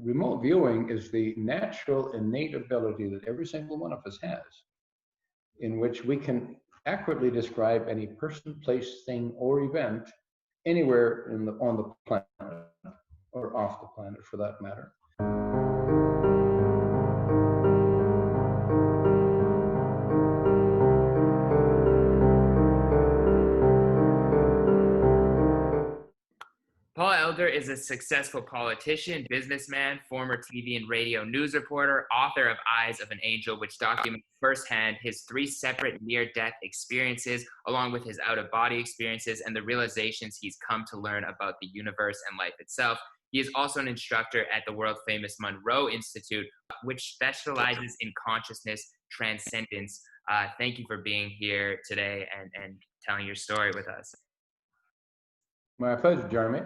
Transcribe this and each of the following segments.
remote viewing is the natural, innate ability that every single one of us has, in which we can accurately describe any person, place, thing, or event anywhere on the planet, or off the planet for that matter. Paul Elder is a successful politician, businessman, former TV and radio news reporter, author of Eyes of an Angel, which documents firsthand his 3 separate near-death experiences, along with his out-of-body experiences and the realizations he's come to learn about the universe and life itself. He is also an instructor at the world-famous Monroe Institute, which specializes in consciousness transcendence. Thank you for being here today and telling your story with us. My pleasure, Jeremy.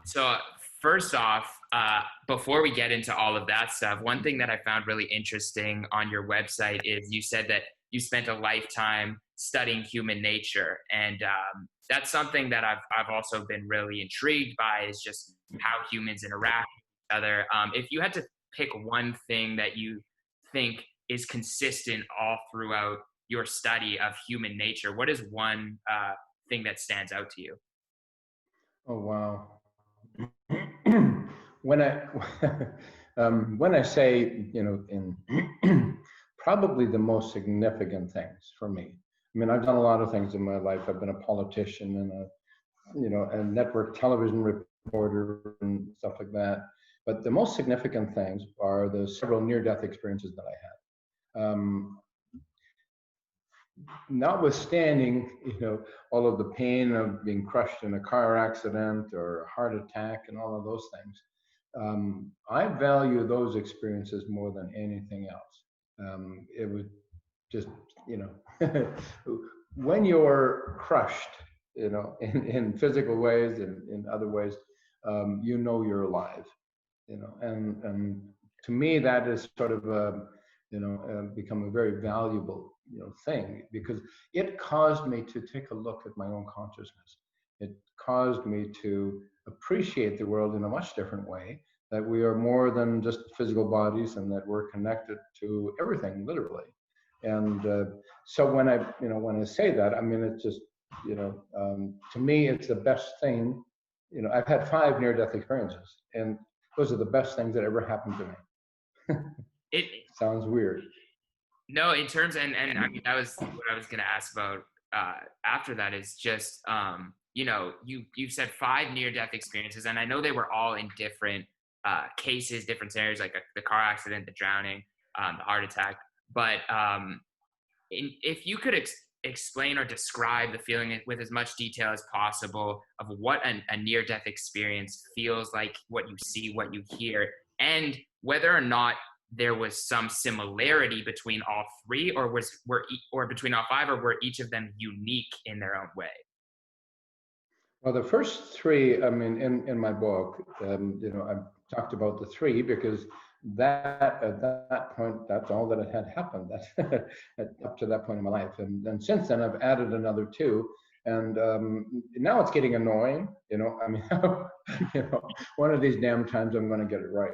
So first off, before we get into all of that stuff, one thing that I found really interesting on your website is you said that you spent a lifetime studying human nature. And that's something that I've also been really intrigued by, is just how humans interact with each other. If you had to pick one thing that you think is consistent all throughout your study of human nature, what is one thing that stands out to you? Oh, wow. When I say, in probably the most significant things for me. I mean, I've done a lot of things in my life. I've been a politician and a network television reporter and stuff like that. But the most significant things are the several near-death experiences that I had. Notwithstanding, all of the pain of being crushed in a car accident or a heart attack and all of those things, I value those experiences more than anything else. It would just, when you're crushed, in physical ways and in other ways, you're alive, and to me that is sort of become a very valuable thing, because it caused me to take a look at my own consciousness. It caused me to appreciate the world in a much different way, that we are more than just physical bodies and that we're connected to everything, literally. And so when I say that, I mean, it's just, to me, it's the best thing. I've had 5 near-death experiences, and those are the best things that ever happened to me. It sounds weird. No, in terms, and I mean, that was what I was going to ask about after that, is just, you've said 5 near-death experiences, and I know they were all in different cases, different scenarios, like the car accident, the drowning, the heart attack. But if you could explain or describe the feeling with as much detail as possible of what a near-death experience feels like, what you see, what you hear, and whether or not there was some similarity between all 3, or between all 5, or were each of them unique in their own way? Well, the first 3, I mean, in my book, I've talked about the 3 because that at that point, that's all that had happened. That's up to that point in my life, and then since then I've added another 2. And now it's getting annoying, I mean, one of these damn times I'm going to get it right,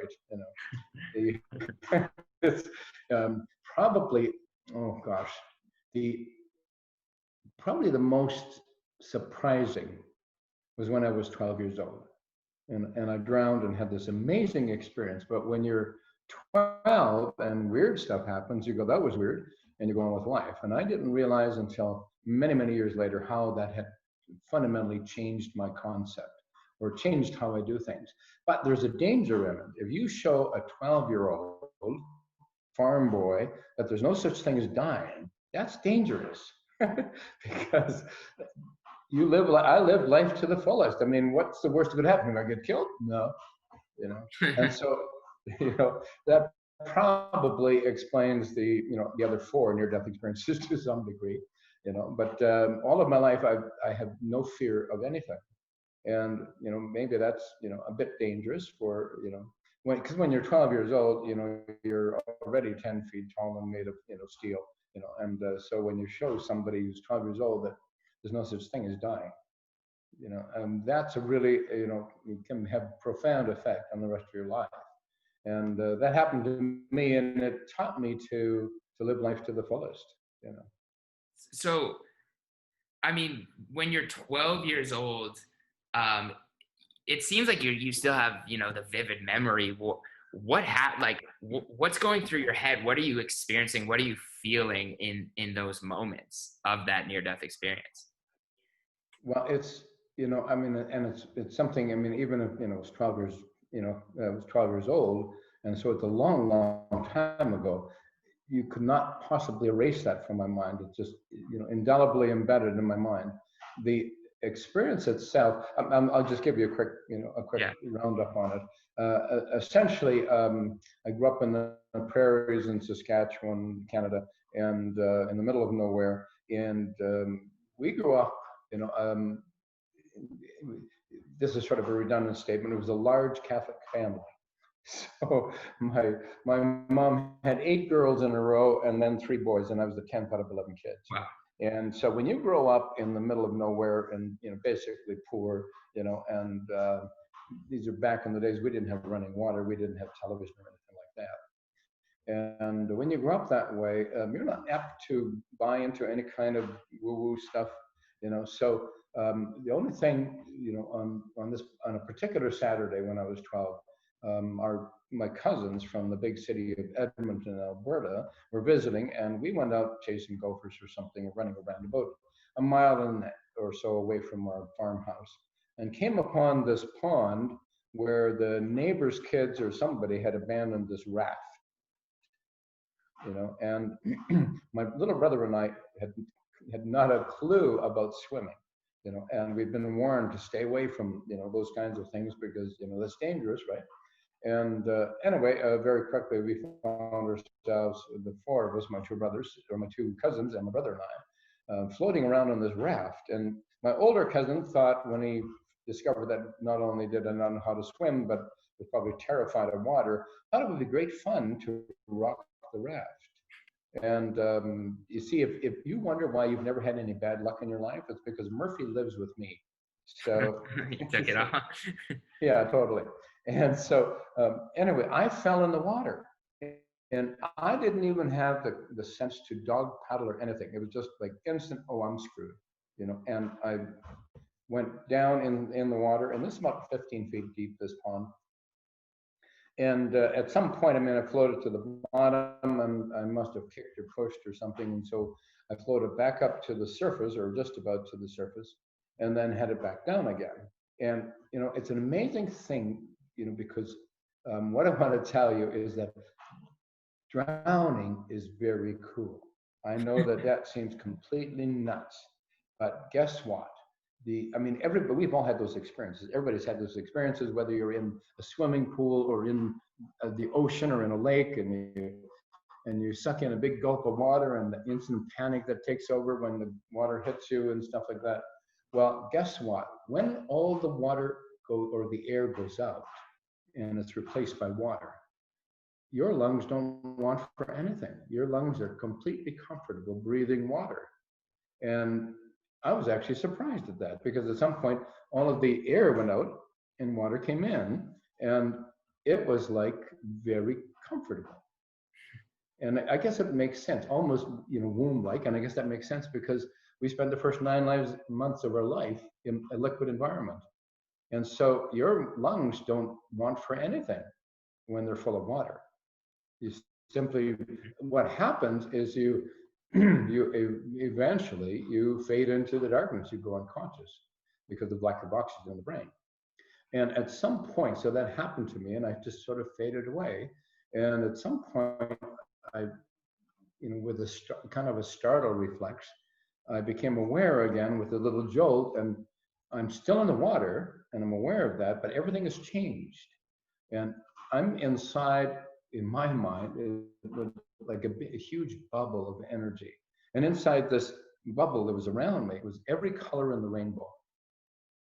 It's probably, oh gosh, probably the most surprising was when I was 12 years old. And I drowned and had this amazing experience. But when you're 12 and weird stuff happens, you go, that was weird, and you go on with life. And I didn't realize until many, many years later how that had fundamentally changed my concept, or changed how I do things. But there's a danger in it. If you show a 12-year-old farm boy that there's no such thing as dying, that's dangerous. Because I live life to the fullest. I mean, what's the worst that could happen? I get killed? No, And so, that probably explains the other 4 near-death experiences to some degree. But all of my life, I have no fear of anything, and maybe that's a bit dangerous for because when you're 12 years old, you're already 10 feet tall and made of steel, and so when you show somebody who's 12 years old that there's no such thing as dying, That's a really, it can have profound effect on the rest of your life. And that happened to me, and it taught me to live life to the fullest. So, I mean, when you're 12 years old, um, it seems like you still have, the vivid memory. What's going through your head? What are you experiencing? What are you feeling in those moments of that near-death experience? Well, it's, I mean, and it's something, I mean, even if, it was 12 years, I was 12 years old. And so it's a long, long time ago. You could not possibly erase that from my mind. It's just, indelibly embedded in my mind. The experience itself, I'll just give you a quick, Yeah. roundup on it. Essentially, I grew up in the prairies in Saskatchewan, Canada, and in the middle of nowhere. And we grew up, this is sort of a redundant statement. It was a large Catholic family. So my mom had 8 girls in a row and then 3 boys, and I was the 10th out of 11 kids. Wow. And so when you grow up in the middle of nowhere and basically poor, and these are back in the days we didn't have running water, we didn't have television or anything like that. And when you grow up that way, you're not apt to buy into any kind of woo-woo stuff, So the only thing, on a particular Saturday when I was 12. My cousins from the big city of Edmonton, Alberta, were visiting, and we went out chasing gophers or something, running around about a mile or so away from our farmhouse, and came upon this pond where the neighbor's kids or somebody had abandoned this raft. And my little brother and I had not a clue about swimming. And we've been warned to stay away from those kinds of things because that's dangerous, right? And anyway, very quickly we found ourselves, the 4 of us, my 2 brothers, or my 2 cousins, and my brother and I, floating around on this raft. And my older cousin thought, when he discovered that not only did I not know how to swim, but was probably terrified of water, thought it would be great fun to rock the raft. And you see, if you wonder why you've never had any bad luck in your life, it's because Murphy lives with me. So You took it off. Yeah, totally. And so anyway, I fell in the water, and I didn't even have the sense to dog paddle or anything. It was just like instant, oh, I'm screwed, and I went down in the water, and this is about 15 feet deep, this pond. And at some point, I mean, I floated to the bottom, and I must have kicked or pushed or something. And so I floated back up to the surface, or just about to the surface, and then headed back down again. And, it's an amazing thing, because what I want to tell you is that drowning is very cool. I know that seems completely nuts, but guess what? Everybody, we've all had those experiences. Everybody's had those experiences, whether you're in a swimming pool or in the ocean or in a lake, and you suck in a big gulp of water, and the instant panic that takes over when the water hits you and stuff like that. Well, guess what? When all the water or the air goes out and it's replaced by water, your lungs don't want for anything. Your lungs are completely comfortable breathing water. And I was actually surprised at that, because at some point all of the air went out and water came in, and it was like very comfortable. And I guess it makes sense, almost womb-like, and I guess that makes sense because we spent the first 9 months of our life in a liquid environment. And so your lungs don't want for anything when they're full of water. You simply, what happens is you eventually fade into the darkness. You go unconscious because of lack of oxygen in the brain. And at some point, so that happened to me, and I just sort of faded away. And at some point, I, with a kind of a startle reflex, I became aware again with a little jolt, and I'm still in the water, and I'm aware of that, but everything has changed. And I'm inside, in my mind, like a huge bubble of energy. And inside this bubble that was around me was every color in the rainbow.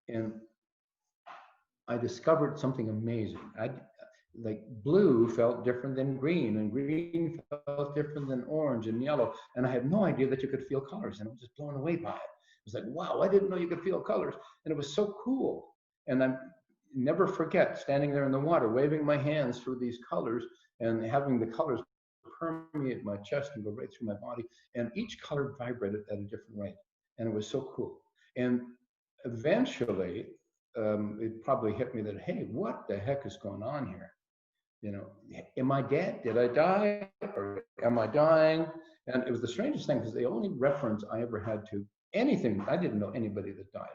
And I discovered something amazing. Like blue felt different than green, and green felt different than orange and yellow. And I had no idea that you could feel colors, and I was just blown away by it. was like, wow, I didn't know you could feel colors. And it was so cool. And I never forget standing there in the water, waving my hands through these colors and having the colors permeate my chest and go right through my body. And each color vibrated at a different rate. And it was so cool. And eventually, it probably hit me that, hey, what the heck is going on here? You know, am I dead? Did I die? Or am I dying? And it was the strangest thing because the only reference I ever had to anything, I didn't know anybody that died.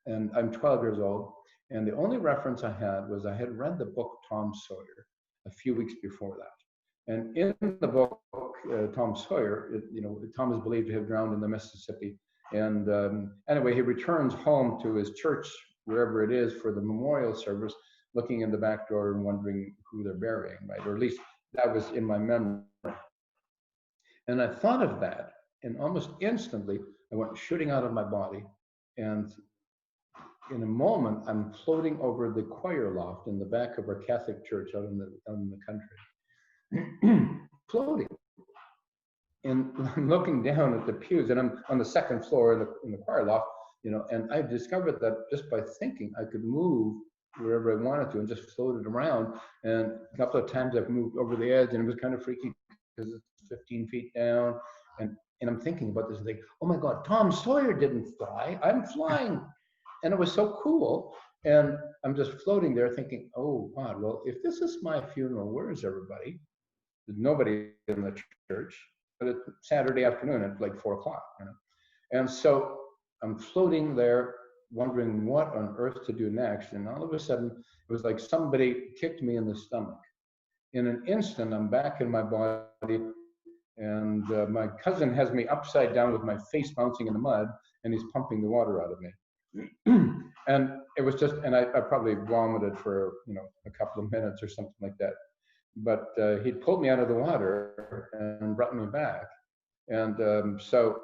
And I'm 12 years old. And the only reference I had was I had read the book Tom Sawyer a few weeks before that. And in the book, Tom Sawyer, Tom is believed to have drowned in the Mississippi. And anyway, he returns home to his church, wherever it is, for the memorial service, looking in the back door and wondering who they're burying, right? Or at least that was in my memory. And I thought of that, and almost instantly, I went shooting out of my body. And in a moment, I'm floating over the choir loft in the back of our Catholic church out in the country. Floating. And I'm looking down at the pews, and I'm on the second floor in the choir loft, and I discovered that just by thinking, I could move wherever I wanted to and just floated around. And a couple of times I've moved over the edge, and it was kind of freaky because it's 15 feet down. And I'm thinking about this and think, oh my God, Tom Sawyer didn't fly, I'm flying. And it was so cool. And I'm just floating there thinking, oh God, well, if this is my funeral, where is everybody? There's nobody in the church, but it's Saturday afternoon at like 4 o'clock. And so I'm floating there, wondering what on earth to do next. And all of a sudden, it was like somebody kicked me in the stomach. In an instant, I'm back in my body, and my cousin has me upside down with my face bouncing in the mud, and he's pumping the water out of me. And it was just, and I probably vomited for a couple of minutes or something like that. But he pulled me out of the water and brought me back. And so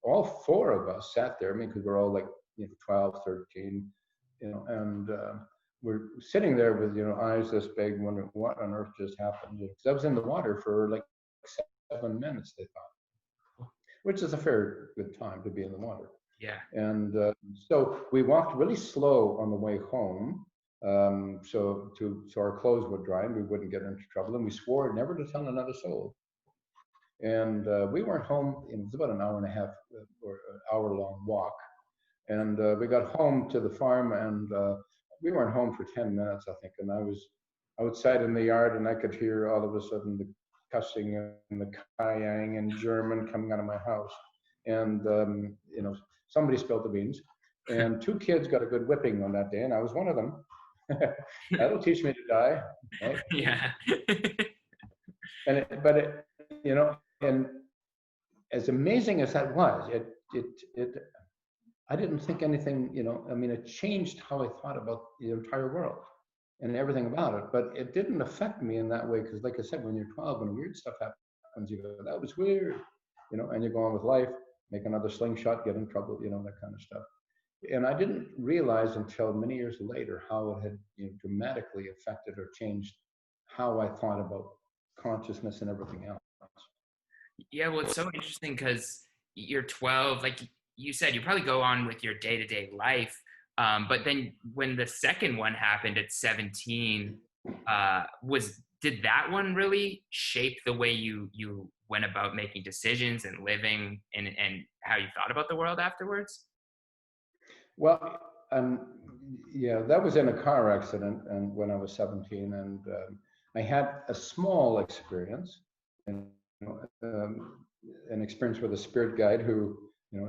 all four of us sat there, because we're all like 12, 13, and we're sitting there with eyes this big, wondering what on earth just happened. Because I was in the water for like 7 minutes, they thought, which is a fair good time to be in the water. Yeah. And so we walked really slow on the way home, so our clothes would dry and we wouldn't get into trouble. And we swore never to tell another soul. And we weren't home. It was about an hour and a half or an hour-long walk. And we got home to the farm, and we weren't home for 10 minutes, I think. And I was outside in the yard, and I could hear all of a sudden the cussing and the crying in German coming out of my house. And somebody spilled the beans, and 2 kids got a good whipping on that day, and I was one of them. That'll teach me to die, right? Yeah. And as amazing as that was, I didn't think anything, it changed how I thought about the entire world and everything about it, but it didn't affect me in that way, because like I said, when you're 12 and weird stuff happens, you go, that was weird, and you go on with life, make another slingshot, get in trouble, that kind of stuff. And I didn't realize until many years later how it had dramatically affected or changed how I thought about consciousness and everything else. Yeah, well, it's so interesting because you're 12, like you said, you probably go on with your day-to-day life. But then when the second one happened at 17, did that one really shape the way you went about making decisions and living and how you thought about the world afterwards? Well, yeah, that was in a car accident, and when I was 17, and I had a small experience, and an experience with a spirit guide who,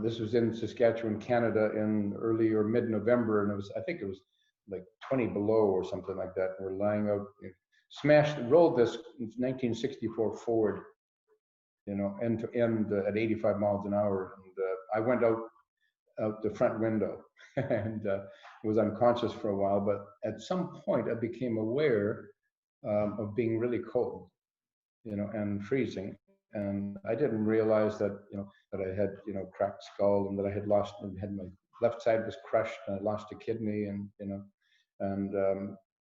this was in Saskatchewan, Canada, in early or mid-November, and I think it was like 20 below or something like that. We're lying out, rolled this 1964 Ford, end to end at 85 miles an hour, and I went out the front window and was unconscious for a while. But at some point, I became aware of being really cold, and freezing. And I didn't realize that, that I had, cracked skull, and that I had my left side was crushed, and I lost a kidney, and,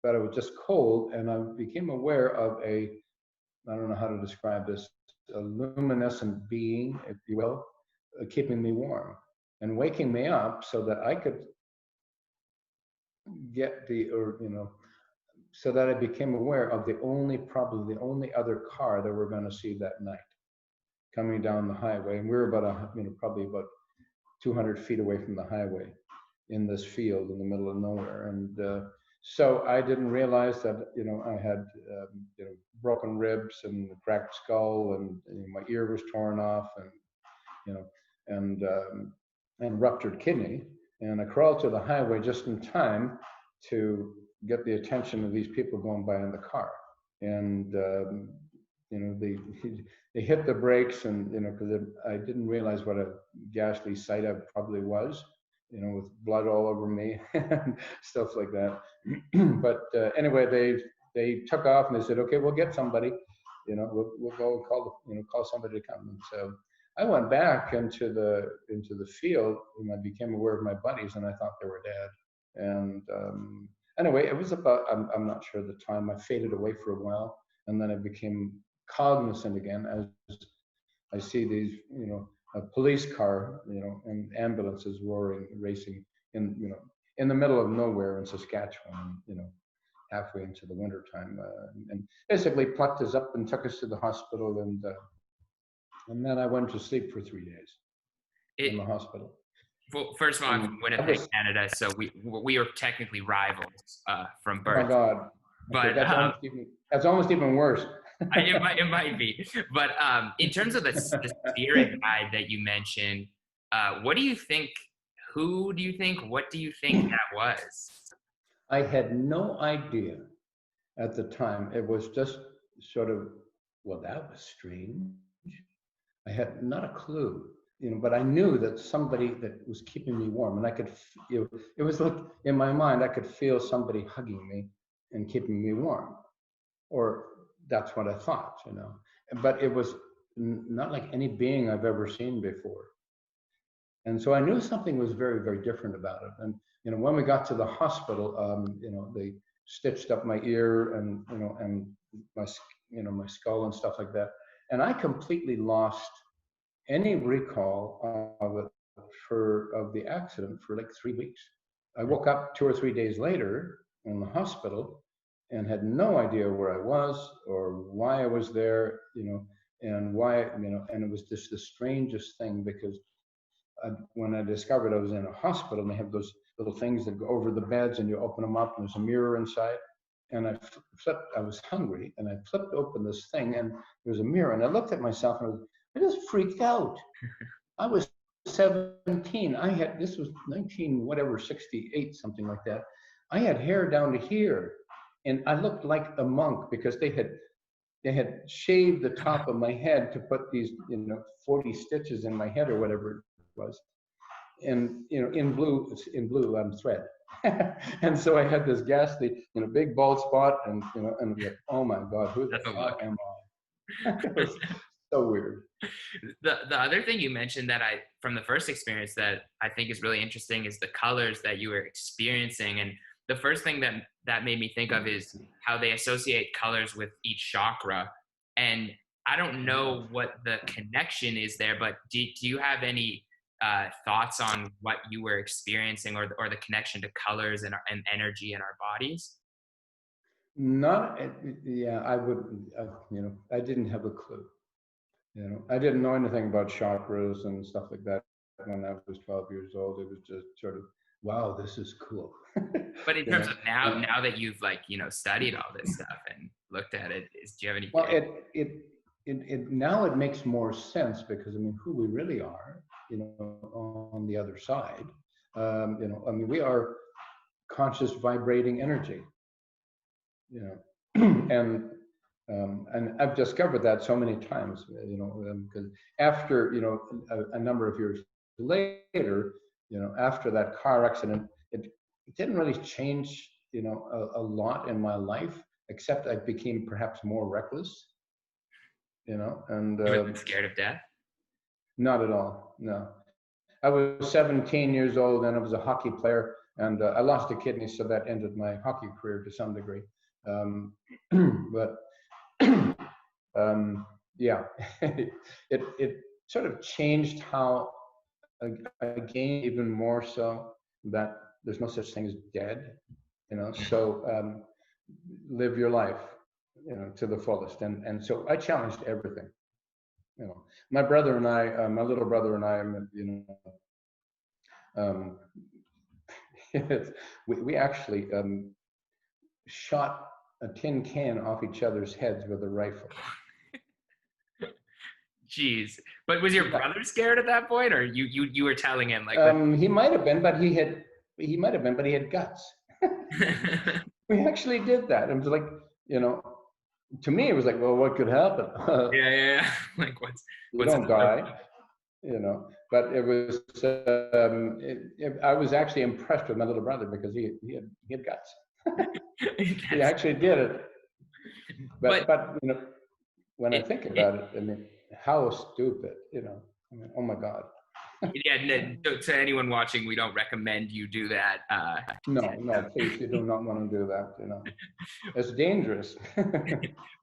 but I was just cold, and I became aware of I don't know how to describe this, a luminescent being, if you will, keeping me warm. and waking me up so that I could get so that I became aware of probably the only other car that we're going to see that night coming down the highway. And we were probably about 200 feet away from the highway in this field in the middle of nowhere. And so I didn't realize that, I had, broken ribs and a cracked skull, and my ear was torn off, and ruptured kidney. And I crawled to the highway just in time to get the attention of these people going by in the car. And, they hit the brakes, and, because I didn't realize what a ghastly sight I probably was, with blood all over me and stuff like that. But anyway, they took off, and they said, okay, we'll get somebody, we'll go call somebody to come. And so I went back into the field, and I became aware of my buddies, and I thought they were dead. And anyway, it was about, I'm not sure the time, I faded away for a while, and then I became cognizant again as I see these, a police car, and ambulances racing in the middle of nowhere in Saskatchewan, halfway into the winter time, and basically plucked us up and took us to the hospital, and then I went to sleep for 3 days in the hospital. Well, first of all, I'm from Winnipeg, Canada, so we are technically rivals from birth. Oh my God! But that's almost even worse. it might be. But in terms of the spirit guide that you mentioned, what do you think? Who do you think? What do you think that was? I had no idea at the time. It was just sort of, well, that was strange. I had not a clue, but I knew that somebody that was keeping me warm, and I could, it was like in my mind, I could feel somebody hugging me and keeping me warm, or that's what I thought, but it was not like any being I've ever seen before. And so I knew something was very, very different about it. And, when we got to the hospital, they stitched up my ear and, and my skull and stuff like that. And I completely lost any recall of the accident for like 3 weeks. I woke up 2 or 3 days later in the hospital and had no idea where I was or why I was there, and why, and it was just the strangest thing, because when I discovered I was in a hospital, and they have those little things that go over the beds, and you open them up, and there's a mirror inside. And I was hungry, and I flipped open this thing, and there was a mirror, and I looked at myself, and I just freaked out. I was 17. This was 68, something like that. I had hair down to here, and I looked like a monk, because they had shaved the top of my head to put these, 40 stitches in my head or whatever it was. And, in blue thread. And so I had this ghastly, big bald spot, and, and like, oh my God, who the fuck am I? It was so weird. The other thing you mentioned that from the first experience that I think is really interesting is the colors that you were experiencing. And the first thing that made me think of is how they associate colors with each chakra. And I don't know what the connection is there, but do you have any thoughts on what you were experiencing, or the connection to colors and energy in our bodies? I would, I didn't have a clue. I didn't know anything about chakras and stuff like that when I was 12 years old. It was just sort of, wow, this is cool. But in terms of now that you've studied all this stuff and looked at it, do you have any? Well, now it makes more sense, because who we really are, on the other side, we are conscious vibrating energy, and I've discovered that so many times, because after, a number of years later, after that car accident, it didn't really change, a lot in my life, except I became perhaps more reckless, and you were scared of death? Not at all, no. I was 17 years old, and I was a hockey player, and I lost a kidney, so that ended my hockey career to some degree. But yeah, it sort of changed how I gained even more so that there's no such thing as dead, you know. So live your life, you know, to the fullest. And so I challenged everything, you know. My brother and I, my little brother and I, you know, we actually shot a tin can off each other's heads with a rifle. Jeez. But was your brother scared at that point, or you were telling him like? He might have been, but he had guts. We actually did that. It was like, you know, to me it was like, well, what could happen? Yeah. Like what's You don't die, you know. But it was, I was actually impressed with my little brother because he had guts. He actually did it. But you know, when I think about it, I mean, how stupid, you know. I mean, oh my God. Yeah, to anyone watching, we don't recommend you do that. No, please, you do not want to do that, you know. It's dangerous.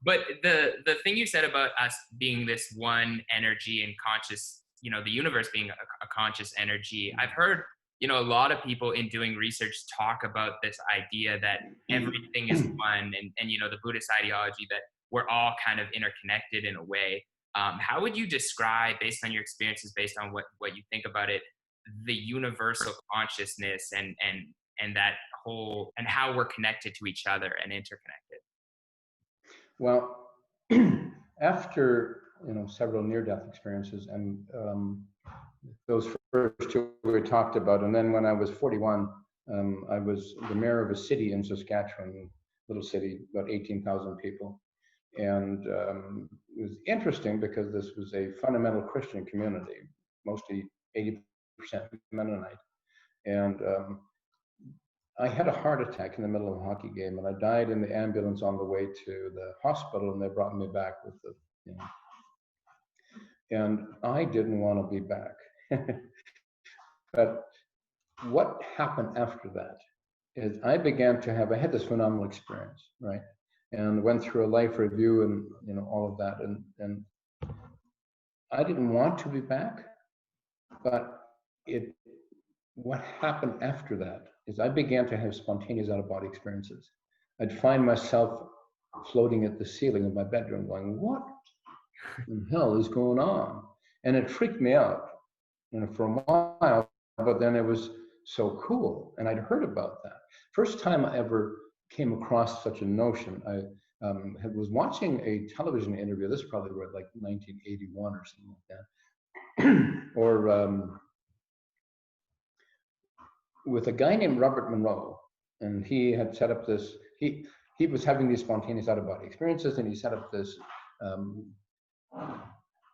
But the thing you said about us being this one energy and conscious, you know, the universe being a conscious energy, I've heard, you know, a lot of people in doing research talk about this idea that everything is one, and you know, the Buddhist ideology that we're all kind of interconnected in a way. How would you describe, based on your experiences, based on what you think about it, the universal consciousness and that whole, and how we're connected to each other and interconnected? Well, after, you know, several near-death experiences, and those first two we talked about, and then when I was 41, I was the mayor of a city in Saskatchewan, little city, about 18,000 people. And it was interesting because this was a fundamental Christian community, mostly 80% Mennonite. And I had a heart attack in the middle of a hockey game, and I died in the ambulance on the way to the hospital, and they brought me back with the, you know, and I didn't want to be back. But what happened after that is I had this phenomenal experience, right? And went through a life review and, you know, all of that. And I didn't want to be back, but what happened after that is I began to have spontaneous out-of-body experiences. I'd find myself floating at the ceiling of my bedroom going, what the hell is going on? And it freaked me out, you know, for a while, but then it was so cool. And I'd heard about that. First time I ever came across such a notion, I was watching a television interview. This probably was like 1981 or something like that, or with a guy named Robert Monroe, and he had set up this. He was having these spontaneous out-of-body experiences, and he set up this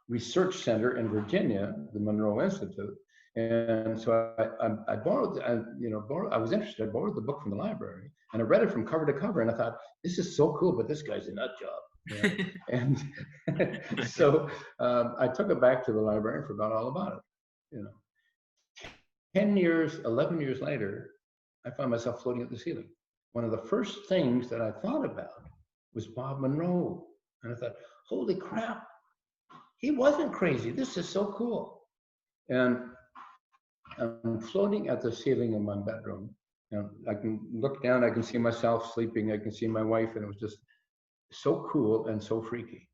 research center in Virginia, the Monroe Institute. And so I borrowed, I was interested. I borrowed the book from the library, and I read it from cover to cover, and I thought, this is so cool, but this guy's a nut job. You know? And so I took it back to the library and forgot all about it. You know, 11 years later, I found myself floating at the ceiling. One of the first things that I thought about was Bob Monroe, and I thought, holy crap, he wasn't crazy. This is so cool. And I'm floating at the ceiling of my bedroom. And I can look down, I can see myself sleeping, I can see my wife, and it was just so cool and so freaky.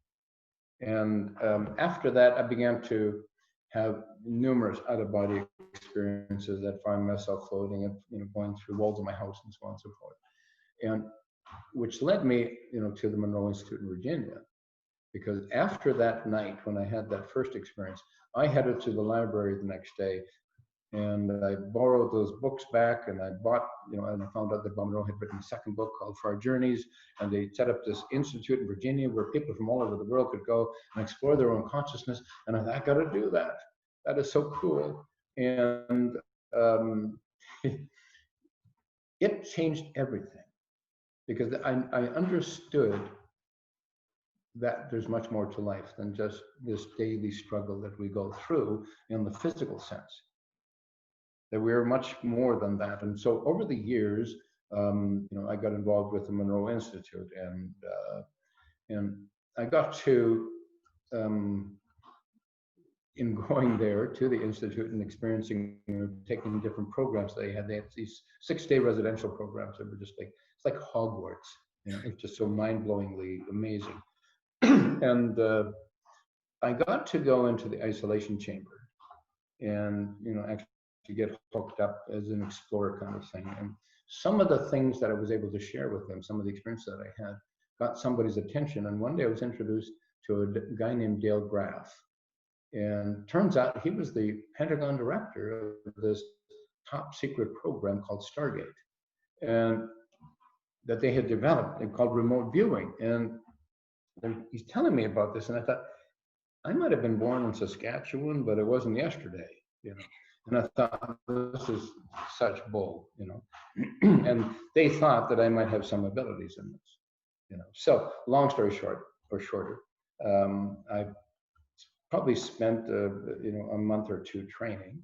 And after that, I began to have numerous out-of-body experiences that find myself floating and, you know, going through walls of my house and so on and so forth. And which led me, you know, to the Monroe Institute in Virginia. Because after that night, when I had that first experience, I headed to the library the next day, and I borrowed those books back, and I bought, you know, and I found out that Monroe had written a second book called Far Journeys, and they set up this institute in Virginia where people from all over the world could go and explore their own consciousness. And I thought, I got to do that. That is so cool. And it changed everything, because I understood that there's much more to life than just this daily struggle that we go through in the physical sense, that we're much more than that. And so over the years, you know, I got involved with the Monroe Institute, and I got to in going there to the Institute and experiencing, taking different programs they had these 6-day residential programs that were just like, it's like Hogwarts, it's just so mind-blowingly amazing. And I got to go into the isolation chamber and, actually get hooked up as an explorer kind of thing. And some of the things that I was able to share with them, some of the experience that I had, got somebody's attention. And one day I was introduced to a guy named Dale Graff. And turns out he was the Pentagon director of this top secret program called Stargate, and that they had developed and called remote viewing. And he's telling me about this, and I thought, I might have been born in Saskatchewan, but it wasn't yesterday, And I thought, this is such bull, And they thought that I might have some abilities in this, So long story short, or shorter, I probably spent a month or two training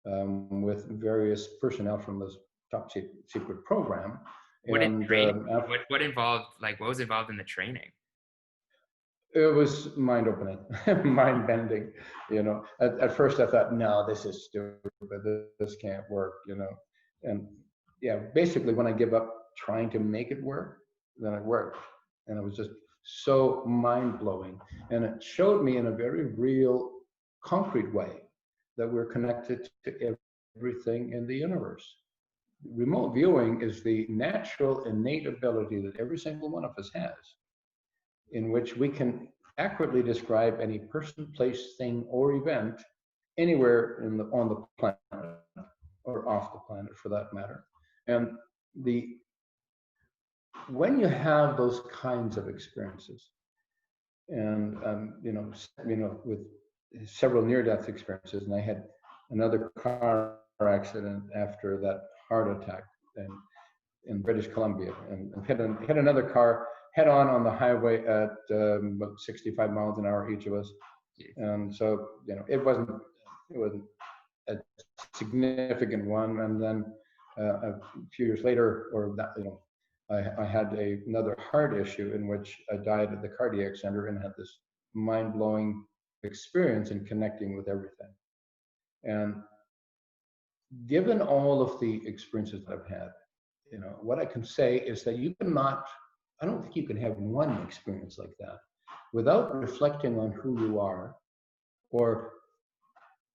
with various personnel from this top secret program. What involved, like, what was involved in the training? It was mind-opening, mind-bending. At first I thought, no, this is stupid. This can't work. And yeah, basically when I give up trying to make it work, then it worked, and it was just so mind-blowing. And it showed me in a very real, concrete way that we're connected to everything in the universe. Remote viewing is the natural, innate ability that every single one of us has, in which we can accurately describe any person, place, thing, or event anywhere on the planet, or off the planet for that matter. And when you have those kinds of experiences, and with several near-death experiences, and I had another car accident after that heart attack in British Columbia, and hit another car head-on the highway at about 65 miles an hour each of us. And so it wasn't a significant one. And then a few years later, or that, I had another heart issue in which I died at the cardiac center and had this mind-blowing experience in connecting with everything. And given all of the experiences that I've had, what I can say is that I don't think you can have one experience like that without reflecting on who you are, or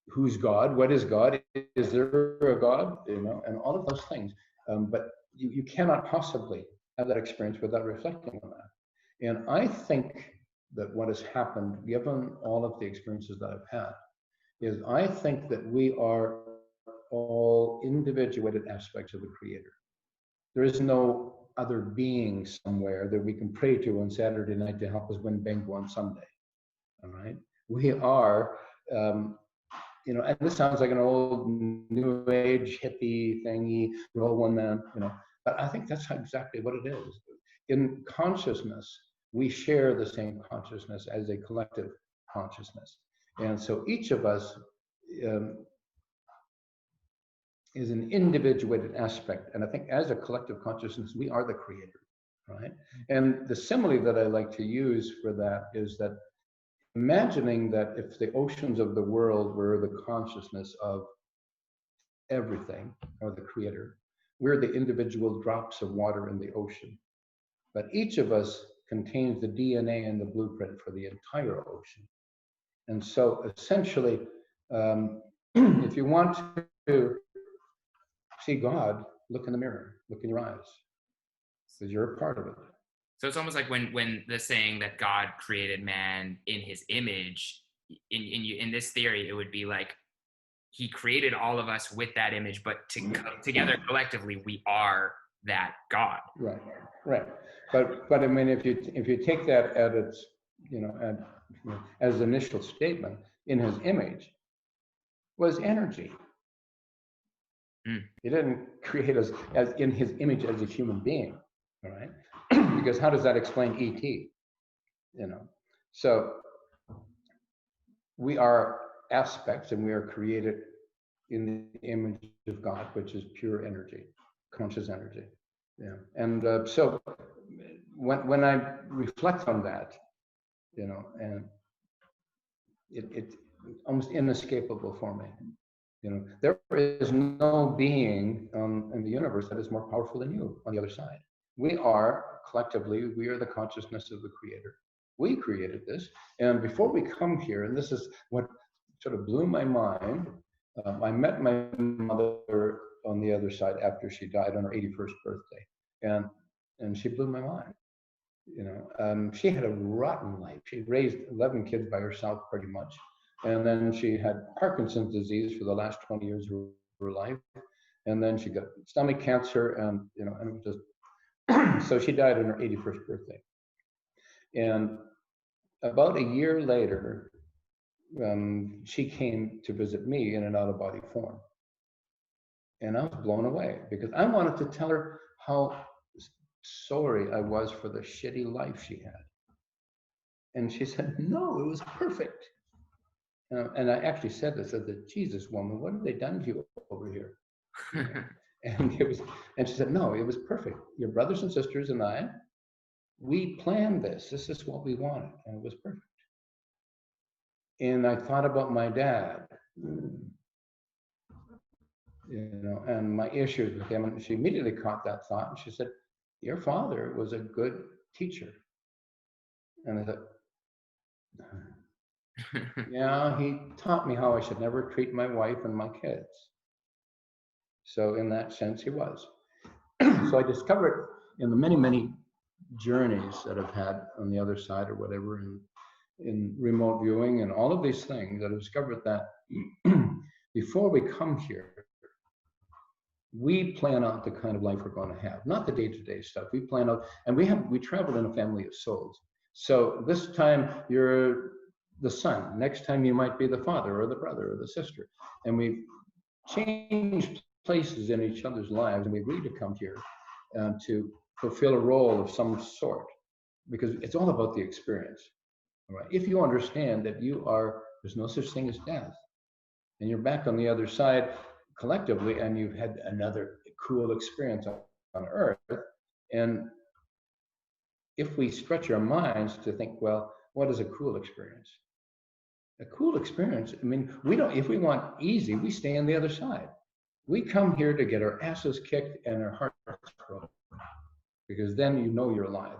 who's God, what is God, is there a God, and all of those things. But you cannot possibly have that experience without reflecting on that. And I think that what has happened, given all of the experiences that I've had, is I think that we are all individuated aspects of the Creator. There is no other being somewhere that we can pray to on Saturday night to help us win bingo on Sunday. All right, we are, and this sounds like an old New Age hippie thingy. We're all one man, But I think that's exactly what it is. In consciousness, we share the same consciousness as a collective consciousness, and so each of us is an individuated aspect. And I think as a collective consciousness, we are the Creator, right? And the simile that I like to use for that is that imagining that if the oceans of the world were the consciousness of everything, or the Creator, we're the individual drops of water in the ocean. But each of us contains the DNA and the blueprint for the entire ocean. And so essentially, if you want to see God, look in the mirror, look in your eyes, because you're a part of it. So it's almost like when the saying that God created man in his image, in this theory, it would be like he created all of us with that image, but together collectively, we are that God. Right. But I mean, if you take that at its, as the initial statement, in his image was energy. He didn't create us as in his image as a human being, all right? Because how does that explain ET? So we are aspects, and we are created in the image of God, which is pure energy, conscious energy. Yeah, and so when I reflect on that, and almost inescapable for me. You know, there is no being in the universe that is more powerful than you on the other side. We are collectively, we are the consciousness of the Creator. We created this. And before we come here, and this is what sort of blew my mind, I met my mother on the other side after she died on her 81st birthday. And she blew my mind. You know, she had a rotten life. She raised 11 kids by herself pretty much. And then she had Parkinson's disease for the last 20 years of her life. And then she got stomach cancer, and, you know, and it was just, so she died on her 81st birthday. And about a year later, she came to visit me in an out-of-body form. And I was blown away because I wanted to tell her how sorry I was for the shitty life she had. And she said, no, it was perfect. And I actually said this, I said, Jesus, woman, what have they done to you over here? And she said, no, it was perfect. Your brothers and sisters and I, we planned this. This is what we wanted, and it was perfect. And I thought about my dad, you know, and my issues with him. And she immediately caught that thought, and she said, your father was a good teacher. And I thought, yeah, he taught me how I should never treat my wife and my kids. So in that sense, he was. So I discovered in the many, many journeys that I've had on the other side or whatever, in remote viewing and all of these things, I discovered that before we come here, we plan out the kind of life we're going to have, not the day-to-day stuff. We plan out, and we travel in a family of souls. So this time you're the son, next time you might be the father or the brother or the sister. And we changed places in each other's lives, and we agreed to come here to fulfill a role of some sort, because it's all about the experience. All right. If you understand that there's no such thing as death, and you're back on the other side collectively, and you've had another cool experience on Earth, and if we stretch our minds to think, well, what is a cool experience? A cool experience, I mean, if we want easy, we stay on the other side. We come here to get our asses kicked and our hearts broken, because then you know you're alive.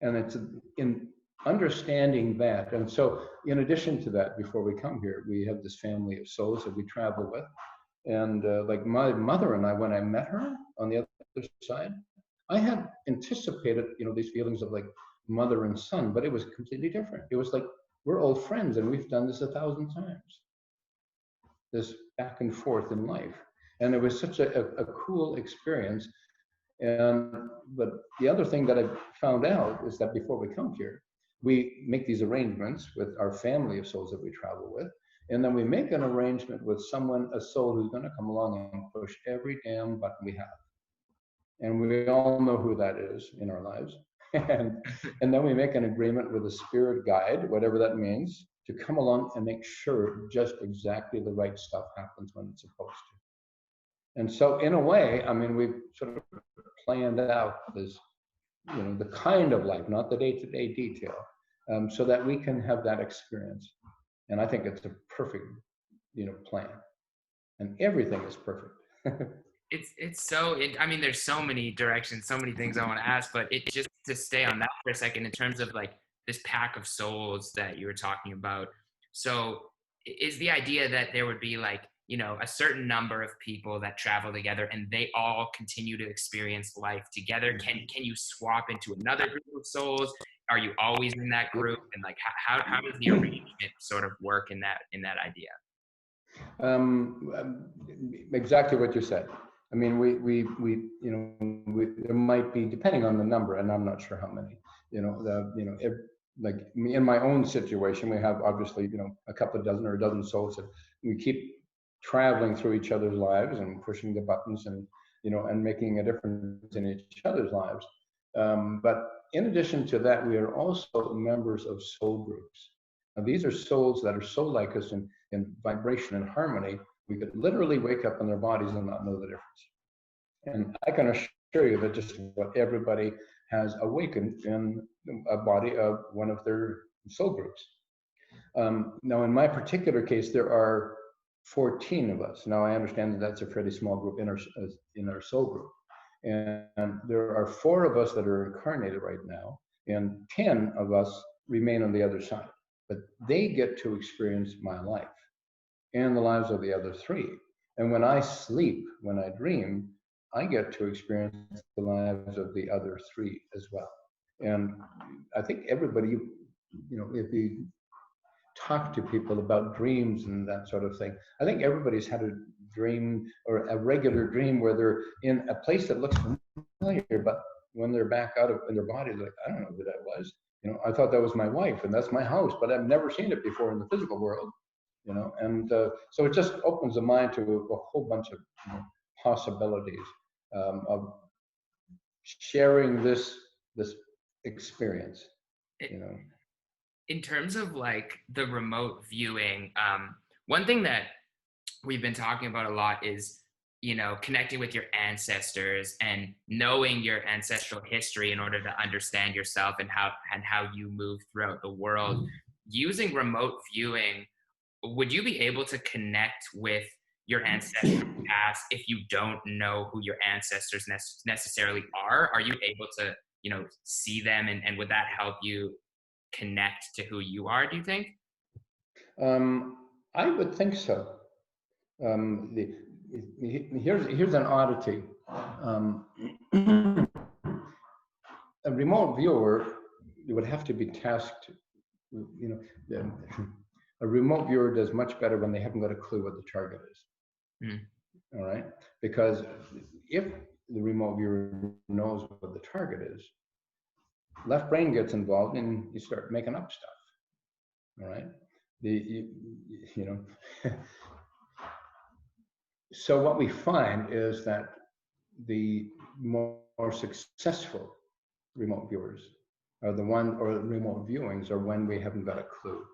And it's in understanding that. And so in addition to that, before we come here, we have this family of souls that we travel with. And like my mother and I, when I met her on the other side, I had anticipated, you know, these feelings of like mother and son, but it was completely different. It was like, we're old friends and we've done this 1,000 times. This back and forth in life. And it was such a cool experience. But the other thing that I found out is that before we come here, we make these arrangements with our family of souls that we travel with. And then we make an arrangement with a soul who's going to come along and push every damn button we have. And we all know who that is in our lives. And then we make an agreement with a spirit guide, whatever that means, to come along and make sure just exactly the right stuff happens when it's supposed to. And so in a way, I mean, we've sort of planned out this, you know, the kind of life, not the day-to-day detail, so that we can have that experience. And I think it's a perfect, you know, plan. And everything is perfect. I mean, there's so many directions, so many things I want to ask, but it just to stay on that for a second in terms of like this pack of souls that you were talking about. So is the idea that there would be like, you know, a certain number of people that travel together and they all continue to experience life together? Can you swap into another group of souls? Are you always in that group? And like, how does the arrangement sort of work in that idea? Exactly what you said. I mean, there might be, depending on the number, and I'm not sure how many, like in my own situation, we have obviously, you know, a couple of dozen or a dozen souls that we keep traveling through each other's lives and pushing the buttons and, you know, and making a difference in each other's lives. But in addition to that, we are also members of soul groups. Now, these are souls that are so like us in vibration and harmony, we could literally wake up in their bodies and not know the difference. And I can assure you that just about everybody has awakened in a body of one of their soul groups. Now, in my particular case, there are 14 of us. Now, I understand that that's a pretty small group in our soul group. And there are 4 of us that are incarnated right now, and 10 of us remain on the other side. But they get to experience my life and the lives of the other 3. And when I sleep, when I dream, I get to experience the lives of the other 3 as well. And I think everybody, if you talk to people about dreams and that sort of thing, I think everybody's had a dream or a regular dream where they're in a place that looks familiar, but when they're back out in their body, they're like, I don't know who that was. I thought that was my wife and that's my house, but I've never seen it before in the physical world. And so it just opens the mind to a whole bunch of possibilities of sharing this experience. In terms of like the remote viewing, one thing that we've been talking about a lot is connecting with your ancestors and knowing your ancestral history in order to understand yourself and how you move throughout the world. Using remote viewing, would you be able to connect with your ancestral past if you don't know who your ancestors necessarily are? Are you able to see them, and would that help you connect to who you are, do you think? I would think so. Here's an oddity. A remote viewer would have to be tasked. A remote viewer does much better when they haven't got a clue what the target is. All right, because if the remote viewer knows what the target is, left brain gets involved and you start making up stuff. All right, So what we find is that the more successful remote viewers are remote viewings are when we haven't got a clue.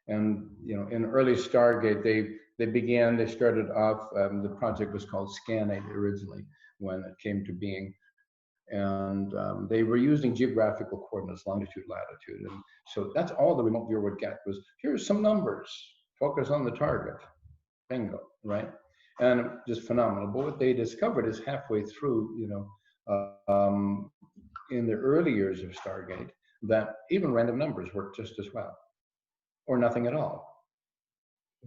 And in early Stargate, they started off. The project was called Scan8 originally when it came to being, and they were using geographical coordinates, longitude, latitude, and so that's all the remote viewer would get was, here's some numbers, focus on the target, bingo, right? And just phenomenal. But what they discovered is halfway through, in the early years of Stargate, that even random numbers work just as well, or nothing at all.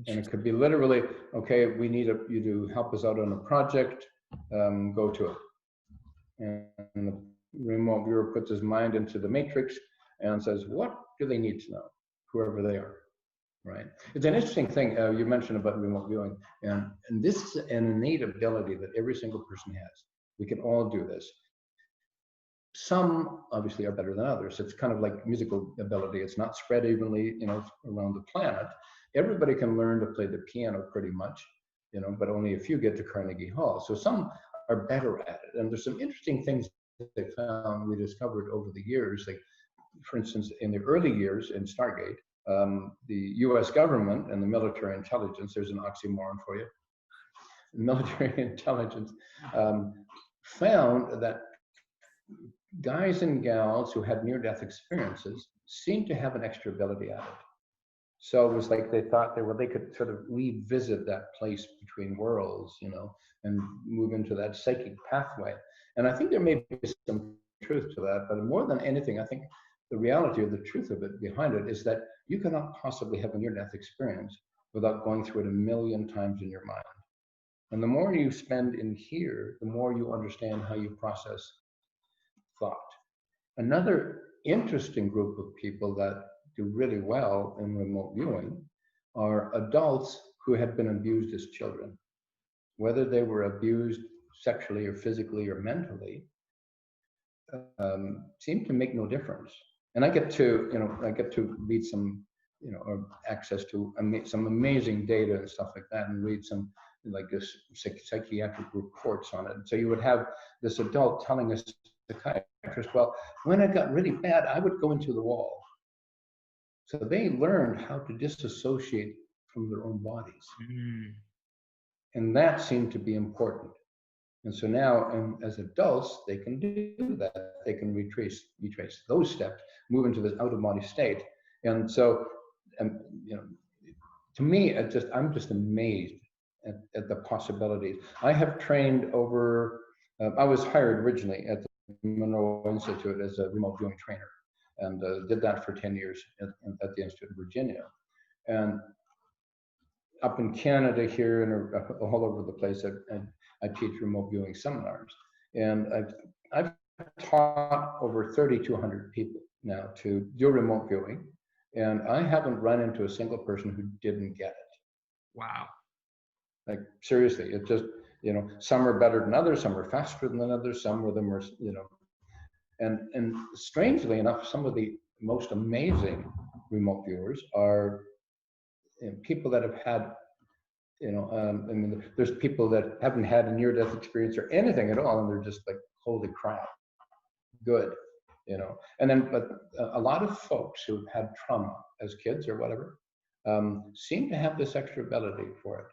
And it could be literally, okay, we need you to help us out on a project, go to it. And the remote viewer puts his mind into the matrix and says, what do they need to know, whoever they are, right? It's an interesting thing you mentioned about remote viewing, and this is an innate ability that every single person has. We can all do this. Some obviously are better than others. It's kind of like musical ability. It's not spread evenly, around the planet. Everybody can learn to play the piano pretty much, but only a few get to Carnegie Hall. So some are better at it. And there's some interesting things that we discovered over the years. Like, for instance, in the early years in Stargate, the US government and the military intelligence, there's an oxymoron for you. The military intelligence found that guys and gals who had near-death experiences seemed to have an extra ability at it. So it was like they thought they could sort of revisit that place between worlds, and move into that psychic pathway. And I think there may be some truth to that, but more than anything, I think the reality or the truth of it behind it is that you cannot possibly have a near-death experience without going through it 1,000,000 times in your mind. And the more you spend in here, the more you understand how you process thought. Another interesting group of people that do really well in remote viewing are adults who have been abused as children. Whether they were abused sexually or physically or mentally, seem to make no difference. And I get to read some, or access to some amazing data and stuff like that, and read some like this psychiatric reports on it. So you would have this adult telling us, psychiatrist, well, when it got really bad, I would go into the wall. So they learned how to disassociate from their own bodies. And that seemed to be important. And so now, as adults, they can do that. They can retrace those steps, move into this out-of-body state. And so and to me, I'm just amazed at the possibilities. I have trained over. I was hired originally at the Monroe Institute as a remote viewing trainer, and did that for 10 years at the Institute of Virginia, and up in Canada here and all over the place, I teach remote viewing seminars, and I've taught over 3,200 people now to do remote viewing, and I haven't run into a single person who didn't get it. Wow. Like seriously, it just, some are better than others, some are faster than others, some of them are, and strangely enough, some of the most amazing remote viewers are people that have had, there's people that haven't had a near-death experience or anything at all, and they're just like, holy crap, good, And then, but a lot of folks who've had trauma as kids or whatever seem to have this extra ability for it.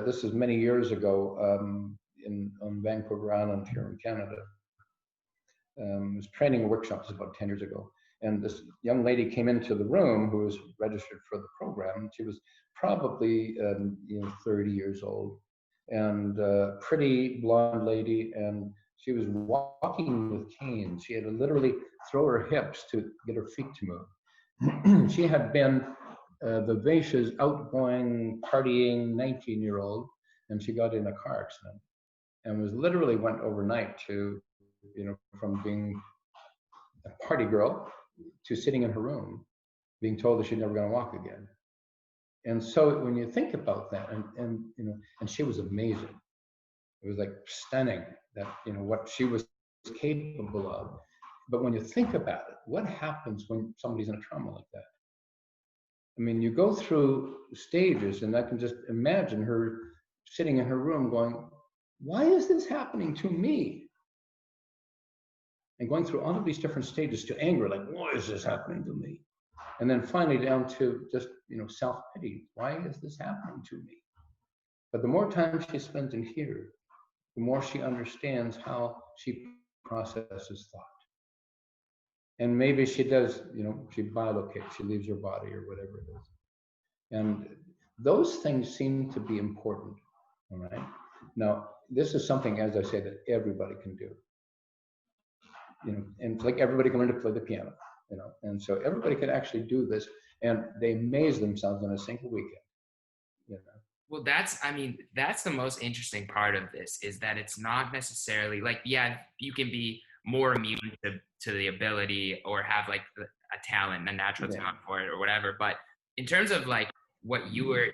This is many years ago on Vancouver Island here in Canada. I was training a workshop about 10 years ago, and this young lady came into the room who was registered for the program. She was probably 30 years old, and pretty blonde lady, and she was walking with canes. She had to literally throw her hips to get her feet to move. She had been vivacious, outgoing, partying 19-year-old, and she got in a car accident and went overnight to, from being a party girl to sitting in her room, being told that she's never going to walk again. And so when you think about that, and she was amazing. It was like stunning that, what she was capable of. But when you think about it, what happens when somebody's in a trauma like that? I mean, you go through stages, and I can just imagine her sitting in her room going, why is this happening to me? And going through all of these different stages to anger, like, why is this happening to me? And then finally down to just, self-pity. Why is this happening to me? But the more time she spends in here, the more she understands how she processes thought. And maybe she does, she bilocates, she leaves her body or whatever it is. And those things seem to be important, all right? Now, this is something, as I say, that everybody can do. And it's like everybody can learn to play the piano, and so everybody can actually do this, and they amaze themselves in a single weekend, Well, that's the most interesting part of this, is that it's not necessarily like, yeah, you can be more immune to the ability or have like a talent, a natural talent for it or whatever. But in terms of like what you're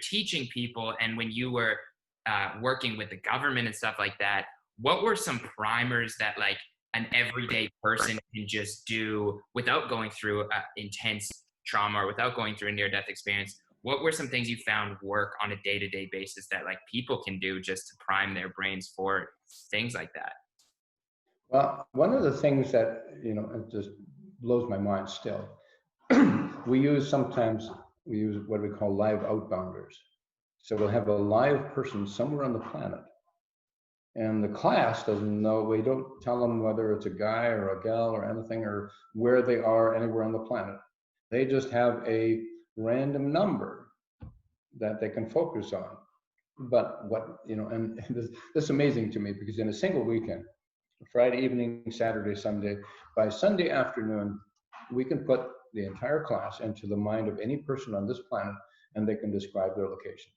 teaching people, and when you were working with the government and stuff like that, what were some primers that like an everyday person can just do without going through intense trauma or without going through a near-death experience? What were some things you found work on a day-to-day basis that like people can do just to prime their brains for things like that? Well, one of the things that, it just blows my mind still, we use what we call live outbounders. So we'll have a live person somewhere on the planet, and the class doesn't know, we don't tell them whether it's a guy or a gal or anything, or where they are anywhere on the planet. They just have a random number that they can focus on. But and this is amazing to me, because in a single weekend, Friday evening, Saturday, Sunday, by Sunday afternoon, we can put the entire class into the mind of any person on this planet, and they can describe their location.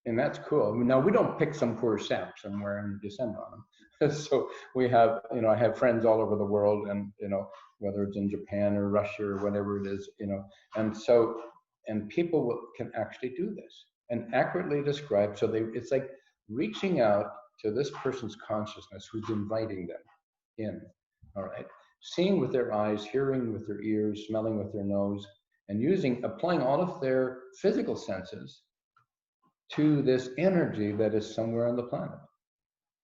And that's cool. I mean, now we don't pick some poor sap somewhere and descend on them. So we have, I have friends all over the world, and, whether it's in Japan or Russia or whatever it is, and people can actually do this and accurately describe. So it's like reaching out to this person's consciousness who's inviting them in, all right? Seeing with their eyes, hearing with their ears, smelling with their nose, and applying all of their physical senses to this energy that is somewhere on the planet.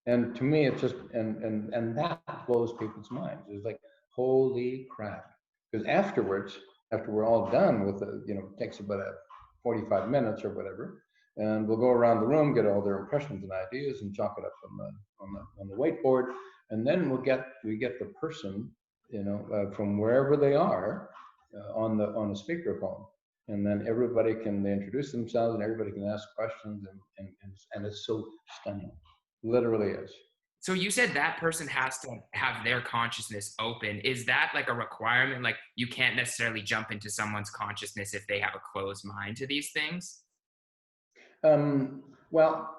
And to me, it's just, and that blows people's minds. It's like, holy crap. Because afterwards, after we're all done with it takes about 45 minutes or whatever, and we'll go around the room, get all their impressions and ideas, and chalk it up on the whiteboard, and then we get the person, from wherever they are, on the speakerphone, and then they introduce themselves, and everybody can ask questions, and it's so stunning, literally is. So you said that person has to have their consciousness open. Is that like a requirement? Like you can't necessarily jump into someone's consciousness if they have a closed mind to these things? Well,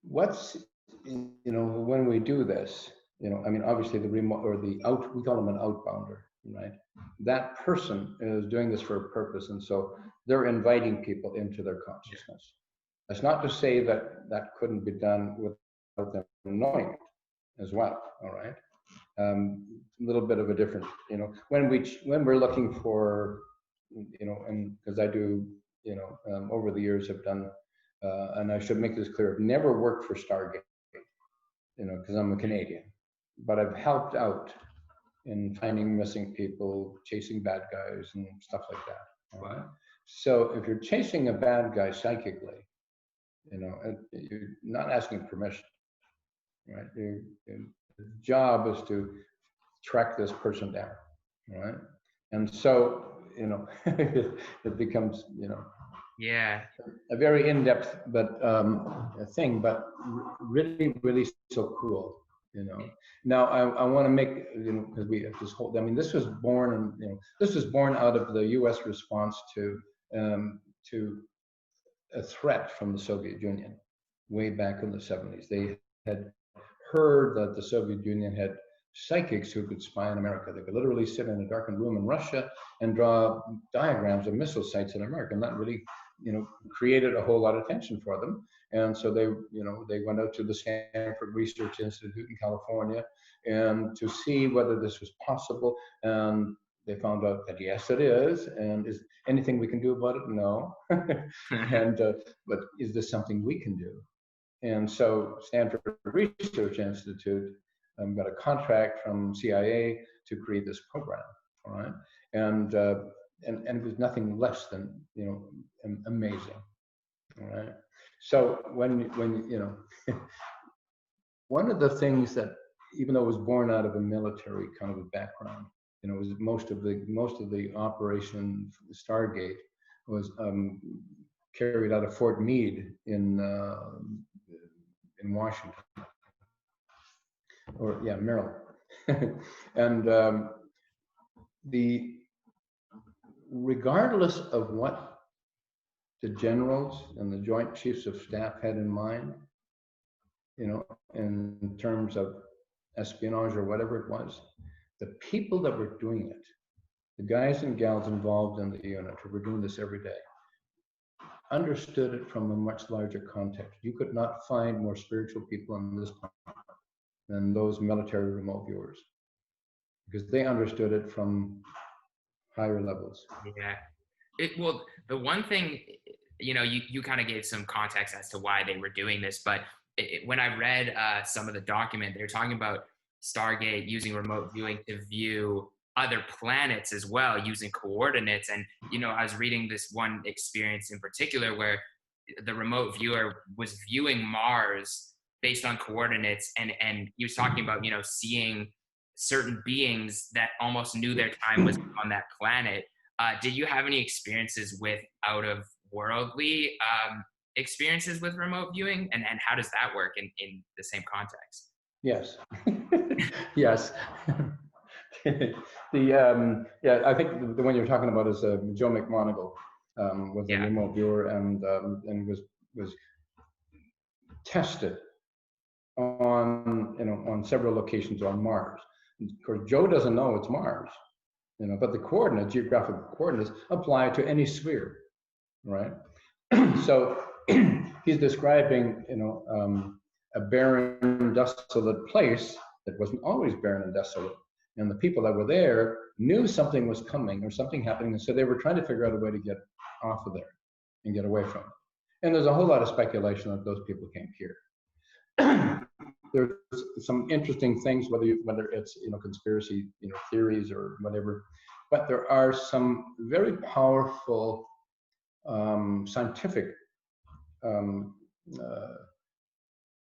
what's, when we do this, I mean, obviously the remote or the out, we call them an outbounder, right? That person is doing this for a purpose, and so they're inviting people into their consciousness. That's not to say that that couldn't be done without them knowing it as well. All right, a little bit of a different, when we're looking for, and because I do, over the years have done, and I should make this clear, I've never worked for Stargate, because I'm a Canadian, but I've helped out in finding missing people, chasing bad guys, and stuff like that. All right. So if you're chasing a bad guy psychically, you're not asking permission, right? The job is to track this person down, right? And so, it becomes, Yeah. a very in-depth thing, but really, really so cool, Now I want to make, because we have this whole, I mean, this was born, this was born out of the U.S. response to a threat from the Soviet Union way back in the 70s. They had heard that the Soviet Union had psychics who could spy on America. They could literally sit in a darkened room in Russia and draw diagrams of missile sites in America. And that really, created a whole lot of tension for them. And so they went out to the Stanford Research Institute in California and to see whether this was possible. And they found out that yes, it is. And is anything we can do about it? No. And but is this something we can do? And so Stanford Research Institute got a contract from CIA to create this program. All right, and it was nothing less than amazing. All right. So when one of the things that, even though it was born out of a military kind of a background, was most of the operation Stargate was carried out of Fort Meade in Washington, or Maryland, and regardless of what the generals and the Joint Chiefs of Staff had in mind, in terms of espionage or whatever it was, the people that were doing it, the guys and gals involved in the unit who were doing this every day, understood it from a much larger context. You could not find more spiritual people on this planet than those military remote viewers, because they understood it from higher levels. Yeah. Well, the one thing, you kind of gave some context as to why they were doing this, but when I read some of the document, they're talking about Stargate using remote viewing to view other planets as well, using coordinates. And, I was reading this one experience in particular where the remote viewer was viewing Mars based on coordinates. And he was talking about, seeing certain beings that almost knew their time was on that planet. Did you have any experiences with out of worldly experiences with remote viewing, and how does that work in the same context? Yes. Yes. I think the one you're talking about is Joe McMoneagle, was a remote viewer, and was tested on several locations on Mars. Of course, Joe doesn't know it's Mars, but the coordinates, geographic coordinates, apply to any sphere, right? So he's describing, a barren, desolate place that wasn't always barren and desolate. And the people that were there knew something was coming or something happening. And so they were trying to figure out a way to get off of there and get away from it. And there's a whole lot of speculation that those people came here. There's some interesting things, whether it's, conspiracy, theories or whatever, but there are some very powerful scientific,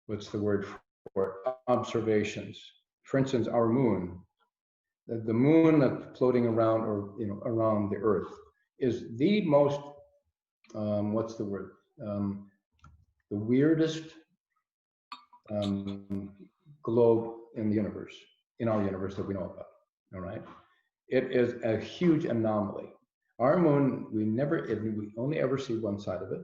what's the word for it, observations. For instance, our moon the moon that's floating around, or around the Earth, is the most what's the word? The weirdest globe in the universe, in our universe that we know about. All right, it is a huge anomaly. Our moon, we only ever see one side of it.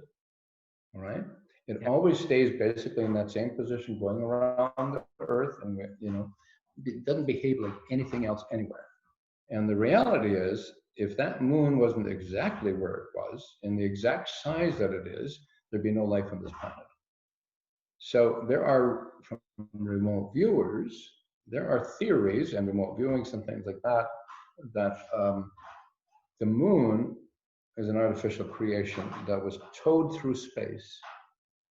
All right, it always stays basically in that same position, going around the Earth, and it doesn't behave like anything else anywhere. And the reality is, if that moon wasn't exactly where it was, in the exact size that it is, there'd be no life on this planet. So there are, from remote viewers, there are theories and remote viewings and things like that, that the moon is an artificial creation that was towed through space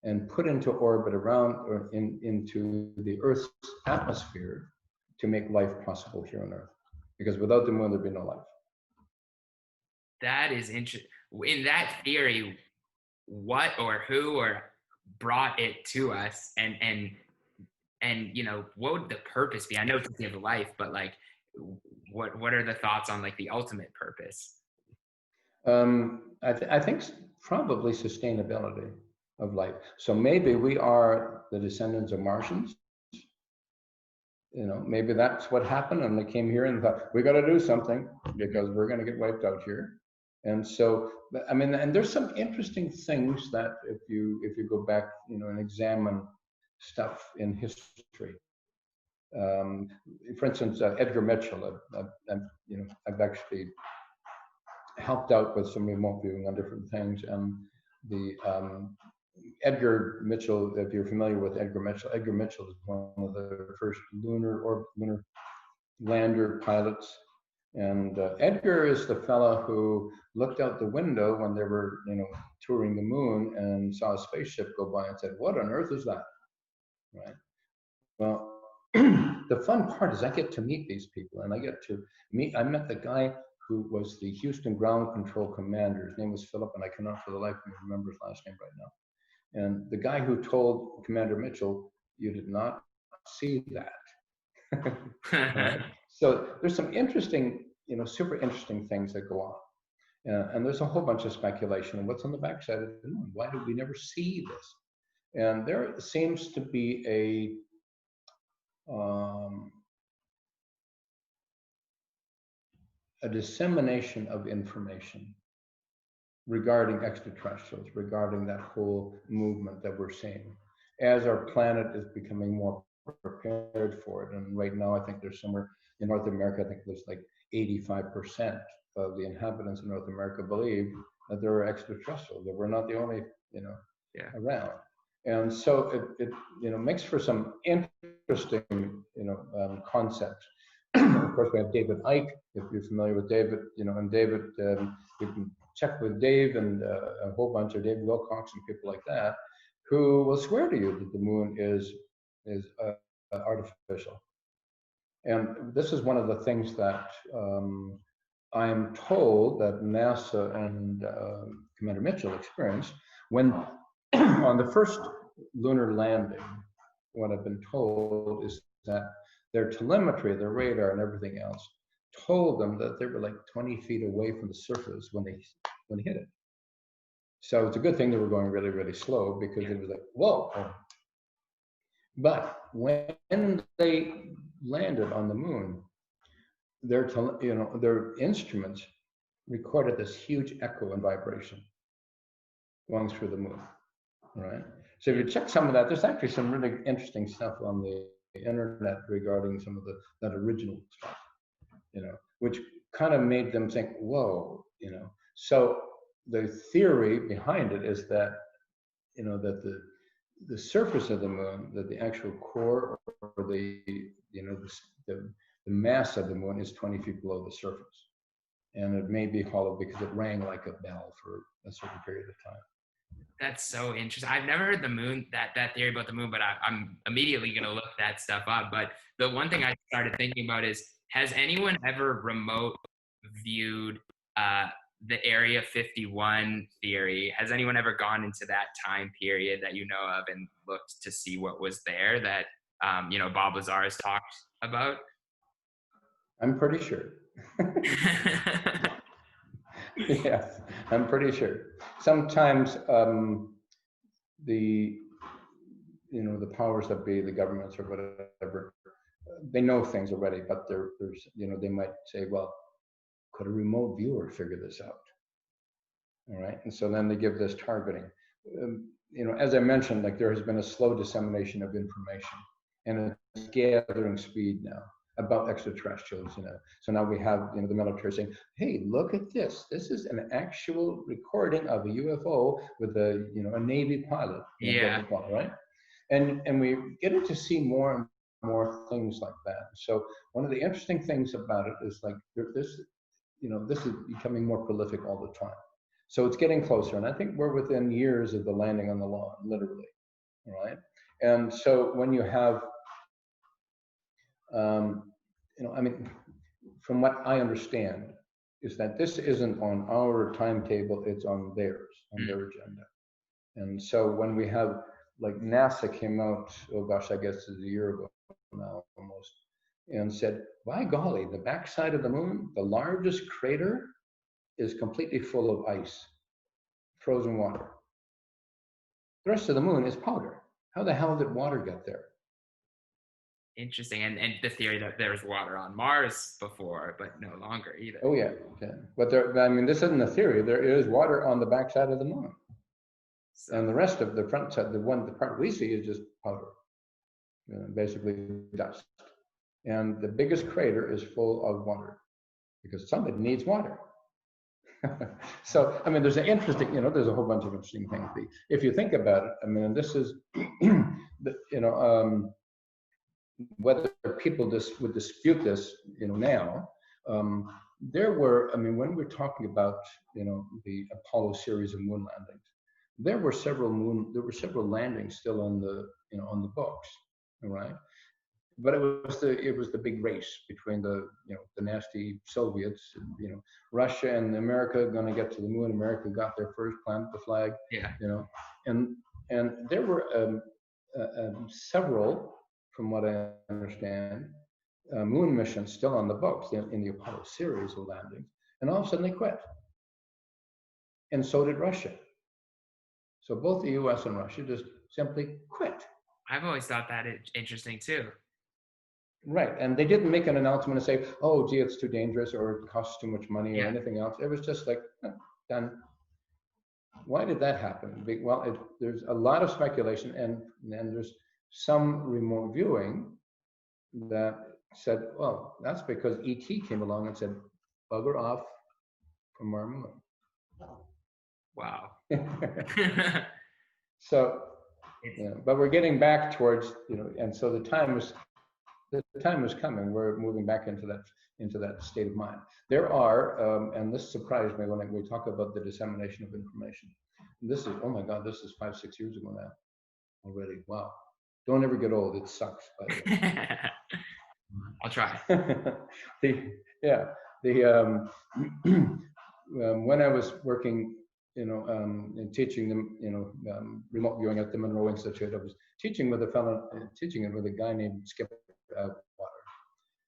and put into orbit around, or into the Earth's atmosphere, to make life possible here on Earth. Because without the moon, there'd be no life. That is interesting. In that theory, what or who or brought it to us, and what would the purpose be? I know it's to give life, but like, what are the thoughts on like the ultimate purpose? I think probably sustainability of life. So maybe we are the descendants of Martians. Maybe that's what happened, and they came here and thought, we got to do something because we're going to get wiped out here. And so, I mean, and there's some interesting things that if you go back, and examine stuff in history. For instance, Edgar Mitchell, I've actually helped out with some remote viewing on different things, and the Edgar Mitchell, if you're familiar with Edgar Mitchell is one of the first lunar lander pilots. And Edgar is the fellow who looked out the window when they were, touring the moon, and saw a spaceship go by and said, "What on earth is that?" Right. Well, the fun part is I get to meet these people, and I met the guy who was the Houston ground control commander. His name was Philip, and I cannot for the life of me remember his last name right now. And the guy who told Commander Mitchell, "You did not see that." Right? So there's some interesting, super interesting things that go on. And there's a whole bunch of speculation on what's on the backside of the moon. Why did we never see this? And there seems to be a dissemination of information regarding extraterrestrials, regarding that whole movement that we're seeing, as our planet is becoming more prepared for it. And right now, I think there's somewhere in North America, I think there's like 85% of the inhabitants of North America believe that there are extraterrestrials, that we're not the only, around. And so it makes for some interesting, concepts. Of course, we have David Icke, if you're familiar with David, and David, you can check with Dave and a whole bunch of David Wilcox and people like that, who will swear to you that the moon is artificial. And this is one of the things that I'm told that NASA and Commander Mitchell experienced when on the first lunar landing. What I've been told is that their telemetry, their radar, and everything else told them that they were like 20 feet away from the surface when they hit it. So it's a good thing they were going really, really slow, because it was like, whoa. But when they landed on the moon, their instruments recorded this huge echo and vibration going through the moon, right? So if you check some of that, there's actually some really interesting stuff on the internet regarding some of that original stuff, which kind of made them think, whoa, So the theory behind it is that, that the surface of the moon, that the actual core, or the mass of the moon is 20 feet below the surface. And it may be hollow because it rang like a bell for a certain period of time. That's so interesting. I've never heard the moon, that theory about the moon, but I'm immediately going to look that stuff up. But the one thing I started thinking about is, has anyone ever remote viewed the Area 51 theory? Has anyone ever gone into that time period that you know of and looked to see what was there that, Bob Lazar has talked about? I'm pretty sure. Yes, I'm pretty sure. Sometimes the the powers that be, the governments or whatever, they know things already, but there's they might say, well, could a remote viewer figure this out? All right, and so then they give this targeting. As I mentioned, like there has been a slow dissemination of information, and it's gathering speed now about extraterrestrials. So now we have the military saying, "Hey, look at this! This is an actual recording of a UFO with a Navy pilot." Yeah. Blah, blah, blah, right? And we get to see more and more things like that. So one of the interesting things about it is like this is becoming more prolific all the time. So it's getting closer, and I think we're within years of the landing on the lawn, literally, all right? And so when you have, I mean, from what I understand, is that this isn't on our timetable; it's on theirs, on their agenda. And so when we have, like NASA came out, oh gosh, I guess it's a year ago now almost, and said, by golly, the backside of the moon, the largest crater, is completely full of ice, frozen water. The rest of the moon is powder. How the hell did water get there? Interesting. And the theory that there was water on Mars before, but no longer either. Oh yeah, okay. But this isn't a theory. There is water on the backside of the moon. So, and the rest of the front side, the part we see is just powder, basically dust. And the biggest crater is full of water because somebody needs water. So, I mean, there's an interesting, there's a whole bunch of interesting things. If you think about it, I mean, this is, whether people would dispute this, now, there were, I mean, when we're talking about, the Apollo series of moon landings, there were several landings still on the, on the books, all right? But it was the big race between the nasty Soviets, Russia and America going to get to the moon. America got there first, planted the flag. Yeah. And there were several, from what I understand, moon missions still on the books in the Apollo series of landings, and all of a sudden they quit. And so did Russia. So both the U.S. and Russia just simply quit. I've always thought that interesting too. Right, and they didn't make an announcement and say, "Oh, gee, it's too dangerous," or "It costs too much money," or anything else. It was just like, done. Why did that happen? Well, there's a lot of speculation, and there's some remote viewing that said, "Well, that's because ET came along and said, bugger off from our moon." Wow. So, but we're getting back towards, and so the time is coming. We're moving back into that state of mind. There are, and this surprised me when we talk about the dissemination of information. This is, oh my God, this is 5-6 years ago now already. Wow. Don't ever get old. It sucks. By the way. I'll try. When I was working, and teaching them, remote viewing at the Monroe Institute, I was teaching with a guy named Skip Atwater.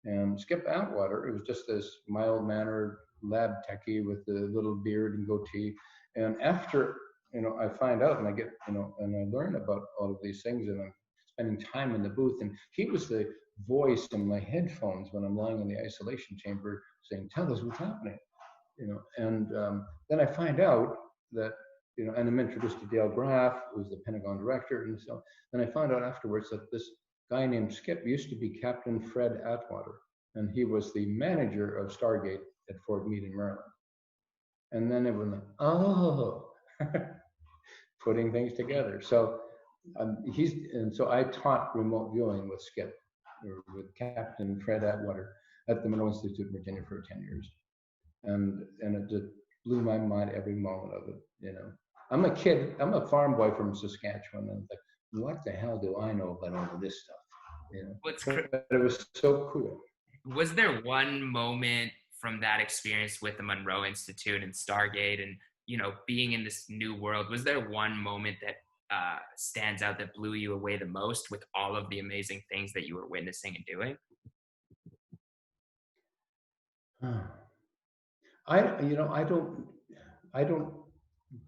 And Skip Atwater, it was just this mild-mannered lab techie with the little beard and goatee. And after, I find out and I get, and I learn about all of these things, and I'm spending time in the booth, and he was the voice in my headphones when I'm lying in the isolation chamber saying, "Tell us what's happening," and then I find out that, and I'm introduced to Dale Graff, who's the Pentagon director, and so then I found out afterwards that this guy named Skip used to be Captain Fred Atwater, and he was the manager of Stargate at Fort Meade in Maryland. And then it was like, oh, putting things together. So so I taught remote viewing with Skip, or with Captain Fred Atwater at the Monroe Institute in Virginia for 10 years. And it just blew my mind every moment of it, I'm a kid, I'm a farm boy from Saskatchewan, and I'm like, what the hell do I know about all of this stuff? But it was so cool. Was there one moment from that experience with the Monroe Institute and Stargate and, being in this new world, was there one moment that stands out that blew you away the most with all of the amazing things that you were witnessing and doing? I don't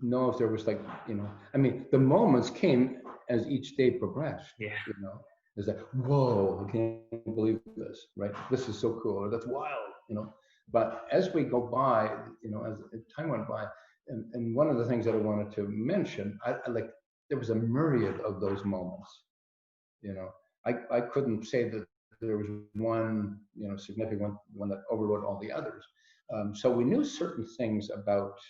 know if there was like, I mean, the moments came as each day progressed, Yeah. is that, whoa, I can't believe this, right? This is so cool, or that's wild. But as we go by, as time went by, and one of the things that I wanted to mention, I like, there was a myriad of those moments, you know. I couldn't say that there was one, significant one that overrode all the others. So we knew certain things about,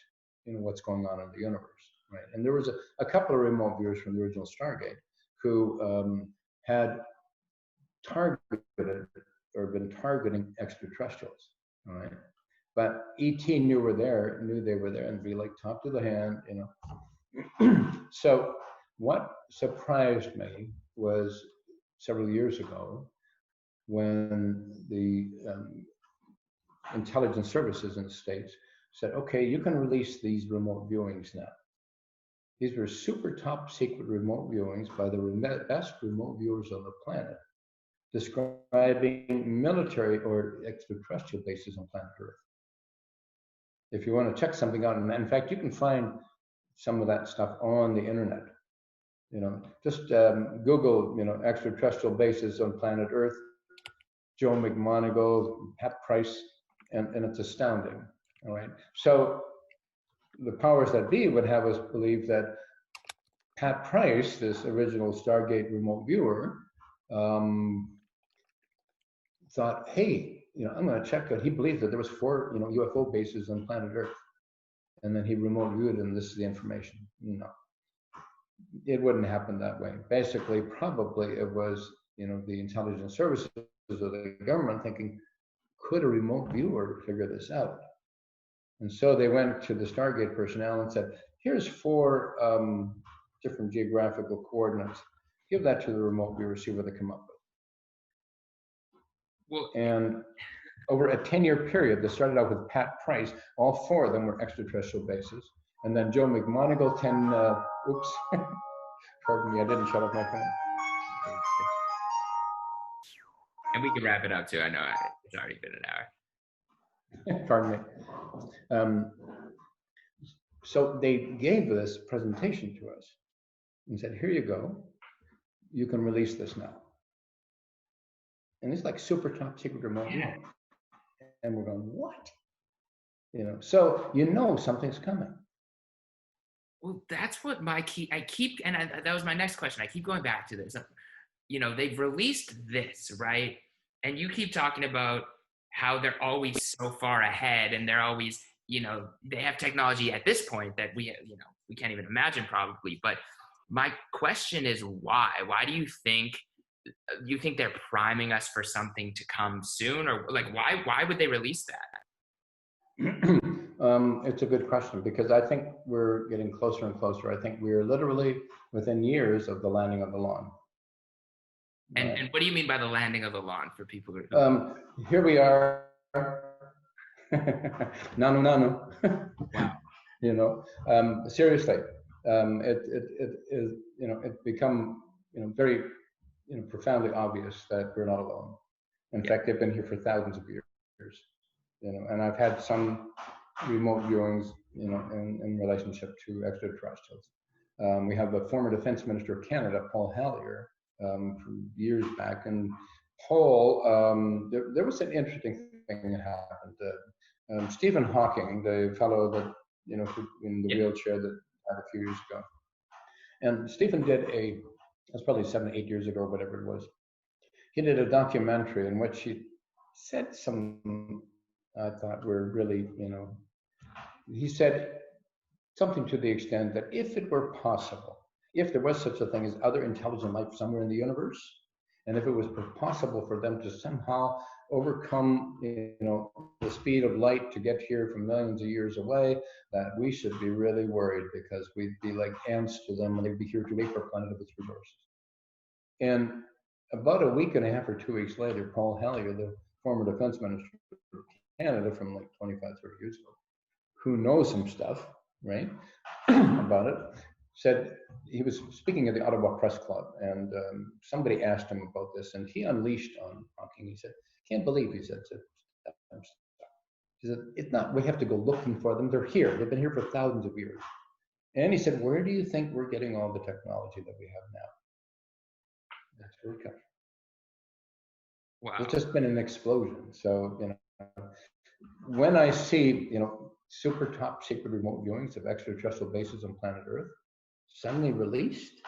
what's going on in the universe, right? And there was a couple of remote viewers from the original Stargate who had targeted or been targeting extraterrestrials, all right? But ET knew they were there, and be like top to the hand. So what surprised me was several years ago when the intelligence services in the States said, okay, you can release these remote viewings now. These were super top secret remote viewings by the best remote viewers on the planet, describing military or extraterrestrial bases on planet Earth. If you want to check something out, and in fact, you can find some of that stuff on the internet. Just Google, extraterrestrial bases on planet Earth, Joe McMoneagle, Pat Price, and it's astounding. All right. So the powers that be would have us believe that Pat Price, this original Stargate remote viewer, thought, hey, I'm going to check out. He believed that there was 4, UFO bases on planet Earth, and then he remote viewed, and this is the information. No, it wouldn't happen that way. Basically, probably it was, the intelligence services of the government thinking, could a remote viewer figure this out? And so they went to the Stargate personnel and said, here's 4 different geographical coordinates. Give that to the remote viewer, see what they come up with. Well, and over a 10-year period, they started out with Pat Price. All 4 of them were extraterrestrial bases. And then Joe McMoneagle, 10, oops, pardon me, I didn't shut off my phone. And we can wrap it up too. I know it's already been an hour. Pardon me. So they gave this presentation to us and said, here you go. You can release this now. And it's like super top secret remote. Yeah. And we're going, what? So something's coming. Well, that's what that was my next question. I keep going back to this. They've released this, right? And you keep talking about how they're always so far ahead, and they're always, they have technology at this point that we can't even imagine probably. But my question is why? Why do you think they're priming us for something to come soon? Or like, why would they release that? It's a good question, because I think we're getting closer and closer. I think we are literally within years of the landing of the lawn. And what do you mean by the landing of the lawn for people who here we are. Nanu. Wow. Seriously, it's become very profoundly obvious that we're not alone. In fact, they've been here for thousands of years. And I've had some remote viewings, in relationship to extraterrestrials. We have the former Defense Minister of Canada, Paul Hellyer, from years back, and Paul, there was an interesting thing that happened. Stephen Hawking, the fellow that in the wheelchair that had a few years ago, and Stephen did that's probably 7-8 years ago, whatever it was. He did a documentary in which he said some, I thought were really, he said something to the extent that if it were possible, if there was such a thing as other intelligent life somewhere in the universe, and if it was possible for them to somehow overcome, the speed of light to get here from millions of years away, that we should be really worried, because we'd be like ants to them, and they'd be here to rape our planet of its resources. And about a week and a half or 2 weeks later, Paul Hellyer, the former defense minister of Canada from like 25, 30 years ago, who knows some stuff, right, about it, said, he was speaking at the Ottawa Press Club, and somebody asked him about this, and he unleashed on Hawking. He said, can't believe, he said, He said, it's not, we have to go looking for them. They're here. They've been here for thousands of years. And he said, where do you think we're getting all the technology that we have now? That's where it comes from. Wow. It's just been an explosion. So, you know, when I see, you know, super top secret remote viewings of extraterrestrial bases on planet Earth suddenly released,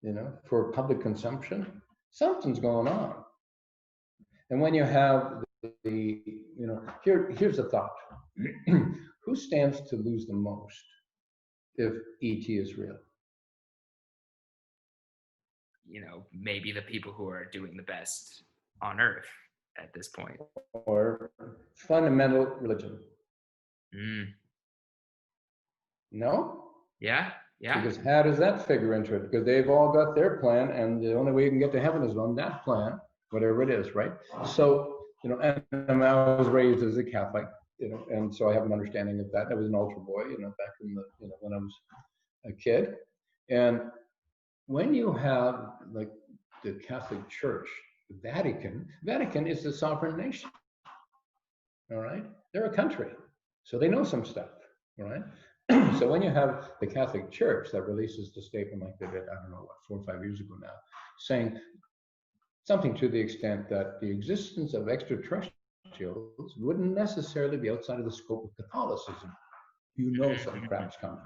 you know, for public consumption, something's going on. And when you have the you know, here's a thought. Who stands to lose the most if ET is real? You know, maybe the people who are doing the best on Earth at this point. Or fundamental religion? No? Yeah. Because how does that figure into it? Because they've all got their plan, and the only way you can get to heaven is on that plan, whatever it is, right? So, you know, and I was raised as a Catholic, you know, and so I have an understanding of that. I was an altar boy, you know, back in the, you know, when I was a kid. And when you have like the Catholic Church, the Vatican is the sovereign nation. All right, they're a country, so they know some stuff. All right. So when you have the Catholic Church that releases the statement like they did, I don't know what, 4 or 5 years ago now, saying something to the extent that the existence of extraterrestrials wouldn't necessarily be outside of the scope of Catholicism, you know, some crap's coming.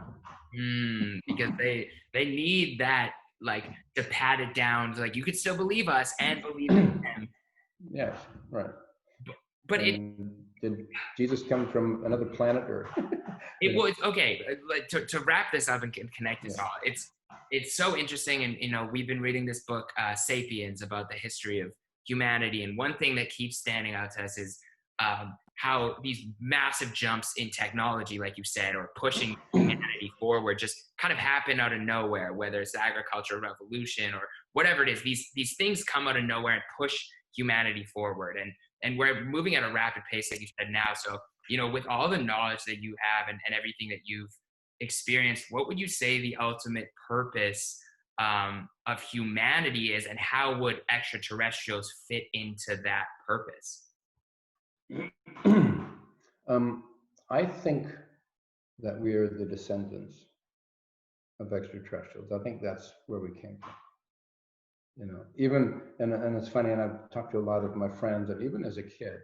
Because they need that, like, to pat it down. Like, you could still believe us and believe in them. Yes, right. But did Jesus come from another planet, or? It was okay. Like, to wrap this up and connect this all, it's so interesting. And you know, we've been reading this book, *Sapiens*, about the history of humanity. And one thing that keeps standing out to us is how these massive jumps in technology, like you said, or pushing humanity forward, just kind of happen out of nowhere. Whether it's the agricultural revolution or whatever it is, these things come out of nowhere and push humanity forward. And we're moving at a rapid pace, like you said now. So, you know, with all the knowledge that you have and everything that you've experienced, what would you say the ultimate purpose of humanity is, and how would extraterrestrials fit into that purpose? I think that we are the descendants of extraterrestrials. I think that's where we came from. You know, even, and it's funny, and I've talked to a lot of my friends that even as a kid,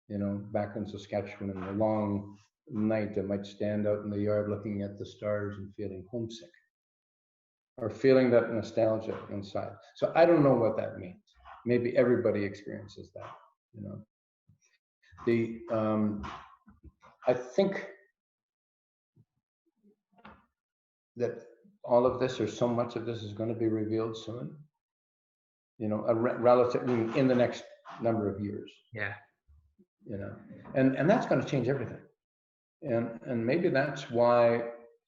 you know, back in Saskatchewan in the long night, I might stand out in the yard looking at the stars and feeling homesick, or feeling that nostalgia inside. So I don't know what that means. Maybe everybody experiences that, you know. I think that all of this, or so much of this, is going to be revealed soon. You know, relatively in the next number of years. Yeah. You know, and that's going to change everything. And maybe that's why,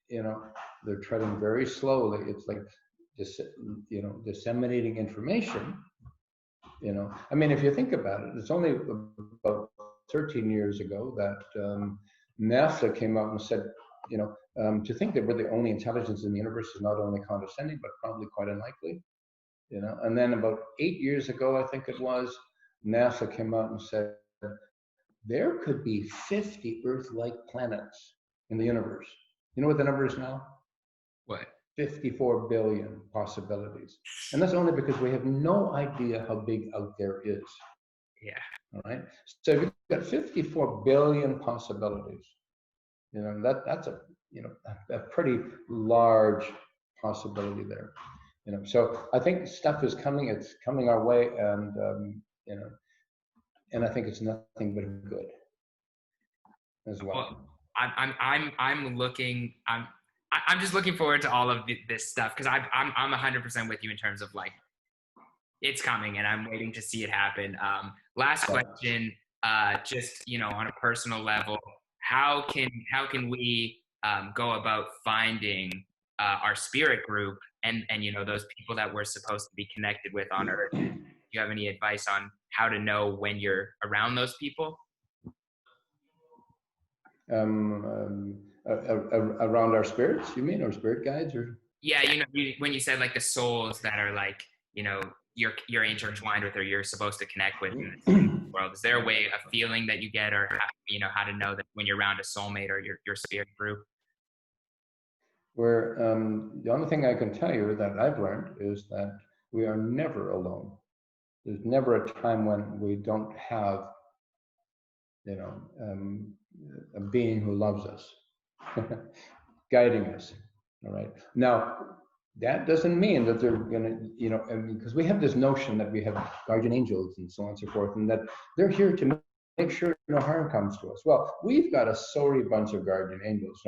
you know, they're treading very slowly. It's like you know, disseminating information. You know, I mean, if you think about it, it's only about 13 years ago that NASA came out and said, you know, to think that we're the only intelligence in the universe is not only condescending, but probably quite unlikely. You know, and then about 8 years ago, I think it was, NASA came out and said there could be 50 Earth-like planets in the universe. You know what the number is now? What? 54 billion possibilities. And that's only because we have no idea how big out there is. Yeah. All right. So if you've got 54 billion possibilities, you know, that's a, you know, a pretty large possibility there. You know, so I think stuff is coming. It's coming our way, and you know, and I think it's nothing but good as well. I'm just looking forward to all of this stuff, because I'm 100% with you in terms of, like, it's coming and I'm waiting to see it happen. Last question, just, you know, on a personal level, how can we go about finding our spirit group and you know, those people that we're supposed to be connected with on Earth? Do you have any advice on how to know when you're around those people? Around our spirits, you mean, or spirit guides, or? Yeah, you know, when you said, like, the souls that are, like, you know, you're intertwined with, or you're supposed to connect with in the world? Is there a way, a feeling that you get, or how to know that when you're around a soulmate or your spirit group? Where the only thing I can tell you that I've learned is that we are never alone. There's never a time when we don't have, a being who loves us, guiding us. All right. Now, that doesn't mean that they're gonna, because we have this notion that we have guardian angels and so on and so forth, and that they're here to make sure no harm comes to us. Well, we've got a sorry bunch of guardian angels,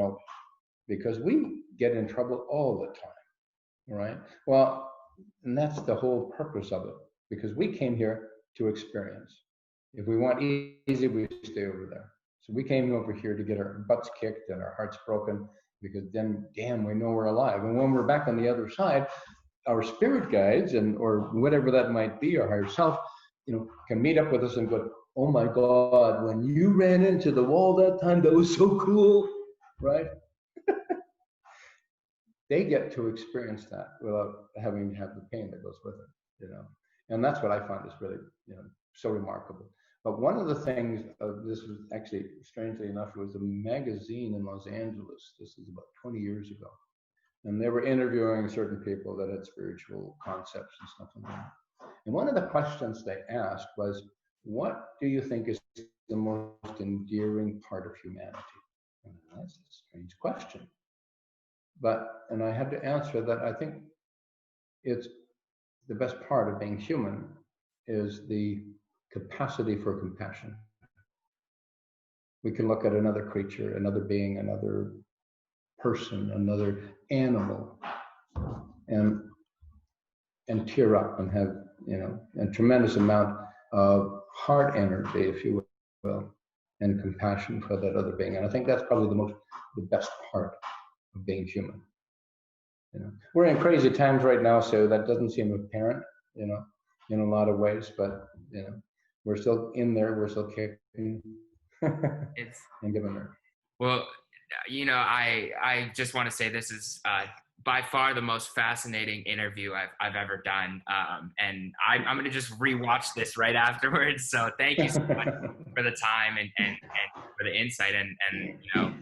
because we get in trouble all the time. All right. Well, and that's the whole purpose of it, because we came here to experience. If we want easy, we stay over there. So we came over here to get our butts kicked and our hearts broken, because then, damn, we know we're alive. And when we're back on the other side, our spirit guides or whatever that might be, our higher self, can meet up with us and go, oh my God, when you ran into the wall that time, that was so cool, right? They get to experience that without having to have the pain that goes with it, And that's what I find is really, so remarkable. But one of the things, this was actually, strangely enough, it was a magazine in Los Angeles. This is about 20 years ago. And they were interviewing certain people that had spiritual concepts and stuff like that. And one of the questions they asked was, what do you think is the most endearing part of humanity? And that's a strange question. And I had to answer that I think it's the best part of being human is the capacity for compassion. We can look at another creature, another being, another person, another animal, and tear up and have, a tremendous amount of heart energy, if you will, and compassion for that other being. And I think that's probably the best part of being human. We're in crazy times right now, so that doesn't seem apparent, in a lot of ways, but we're still in there, we're still kicking and giving there. Well, I just want to say this is by far the most fascinating interview I've ever done, and I'm going to just rewatch this right afterwards. So thank you so much for the time and for the insight, and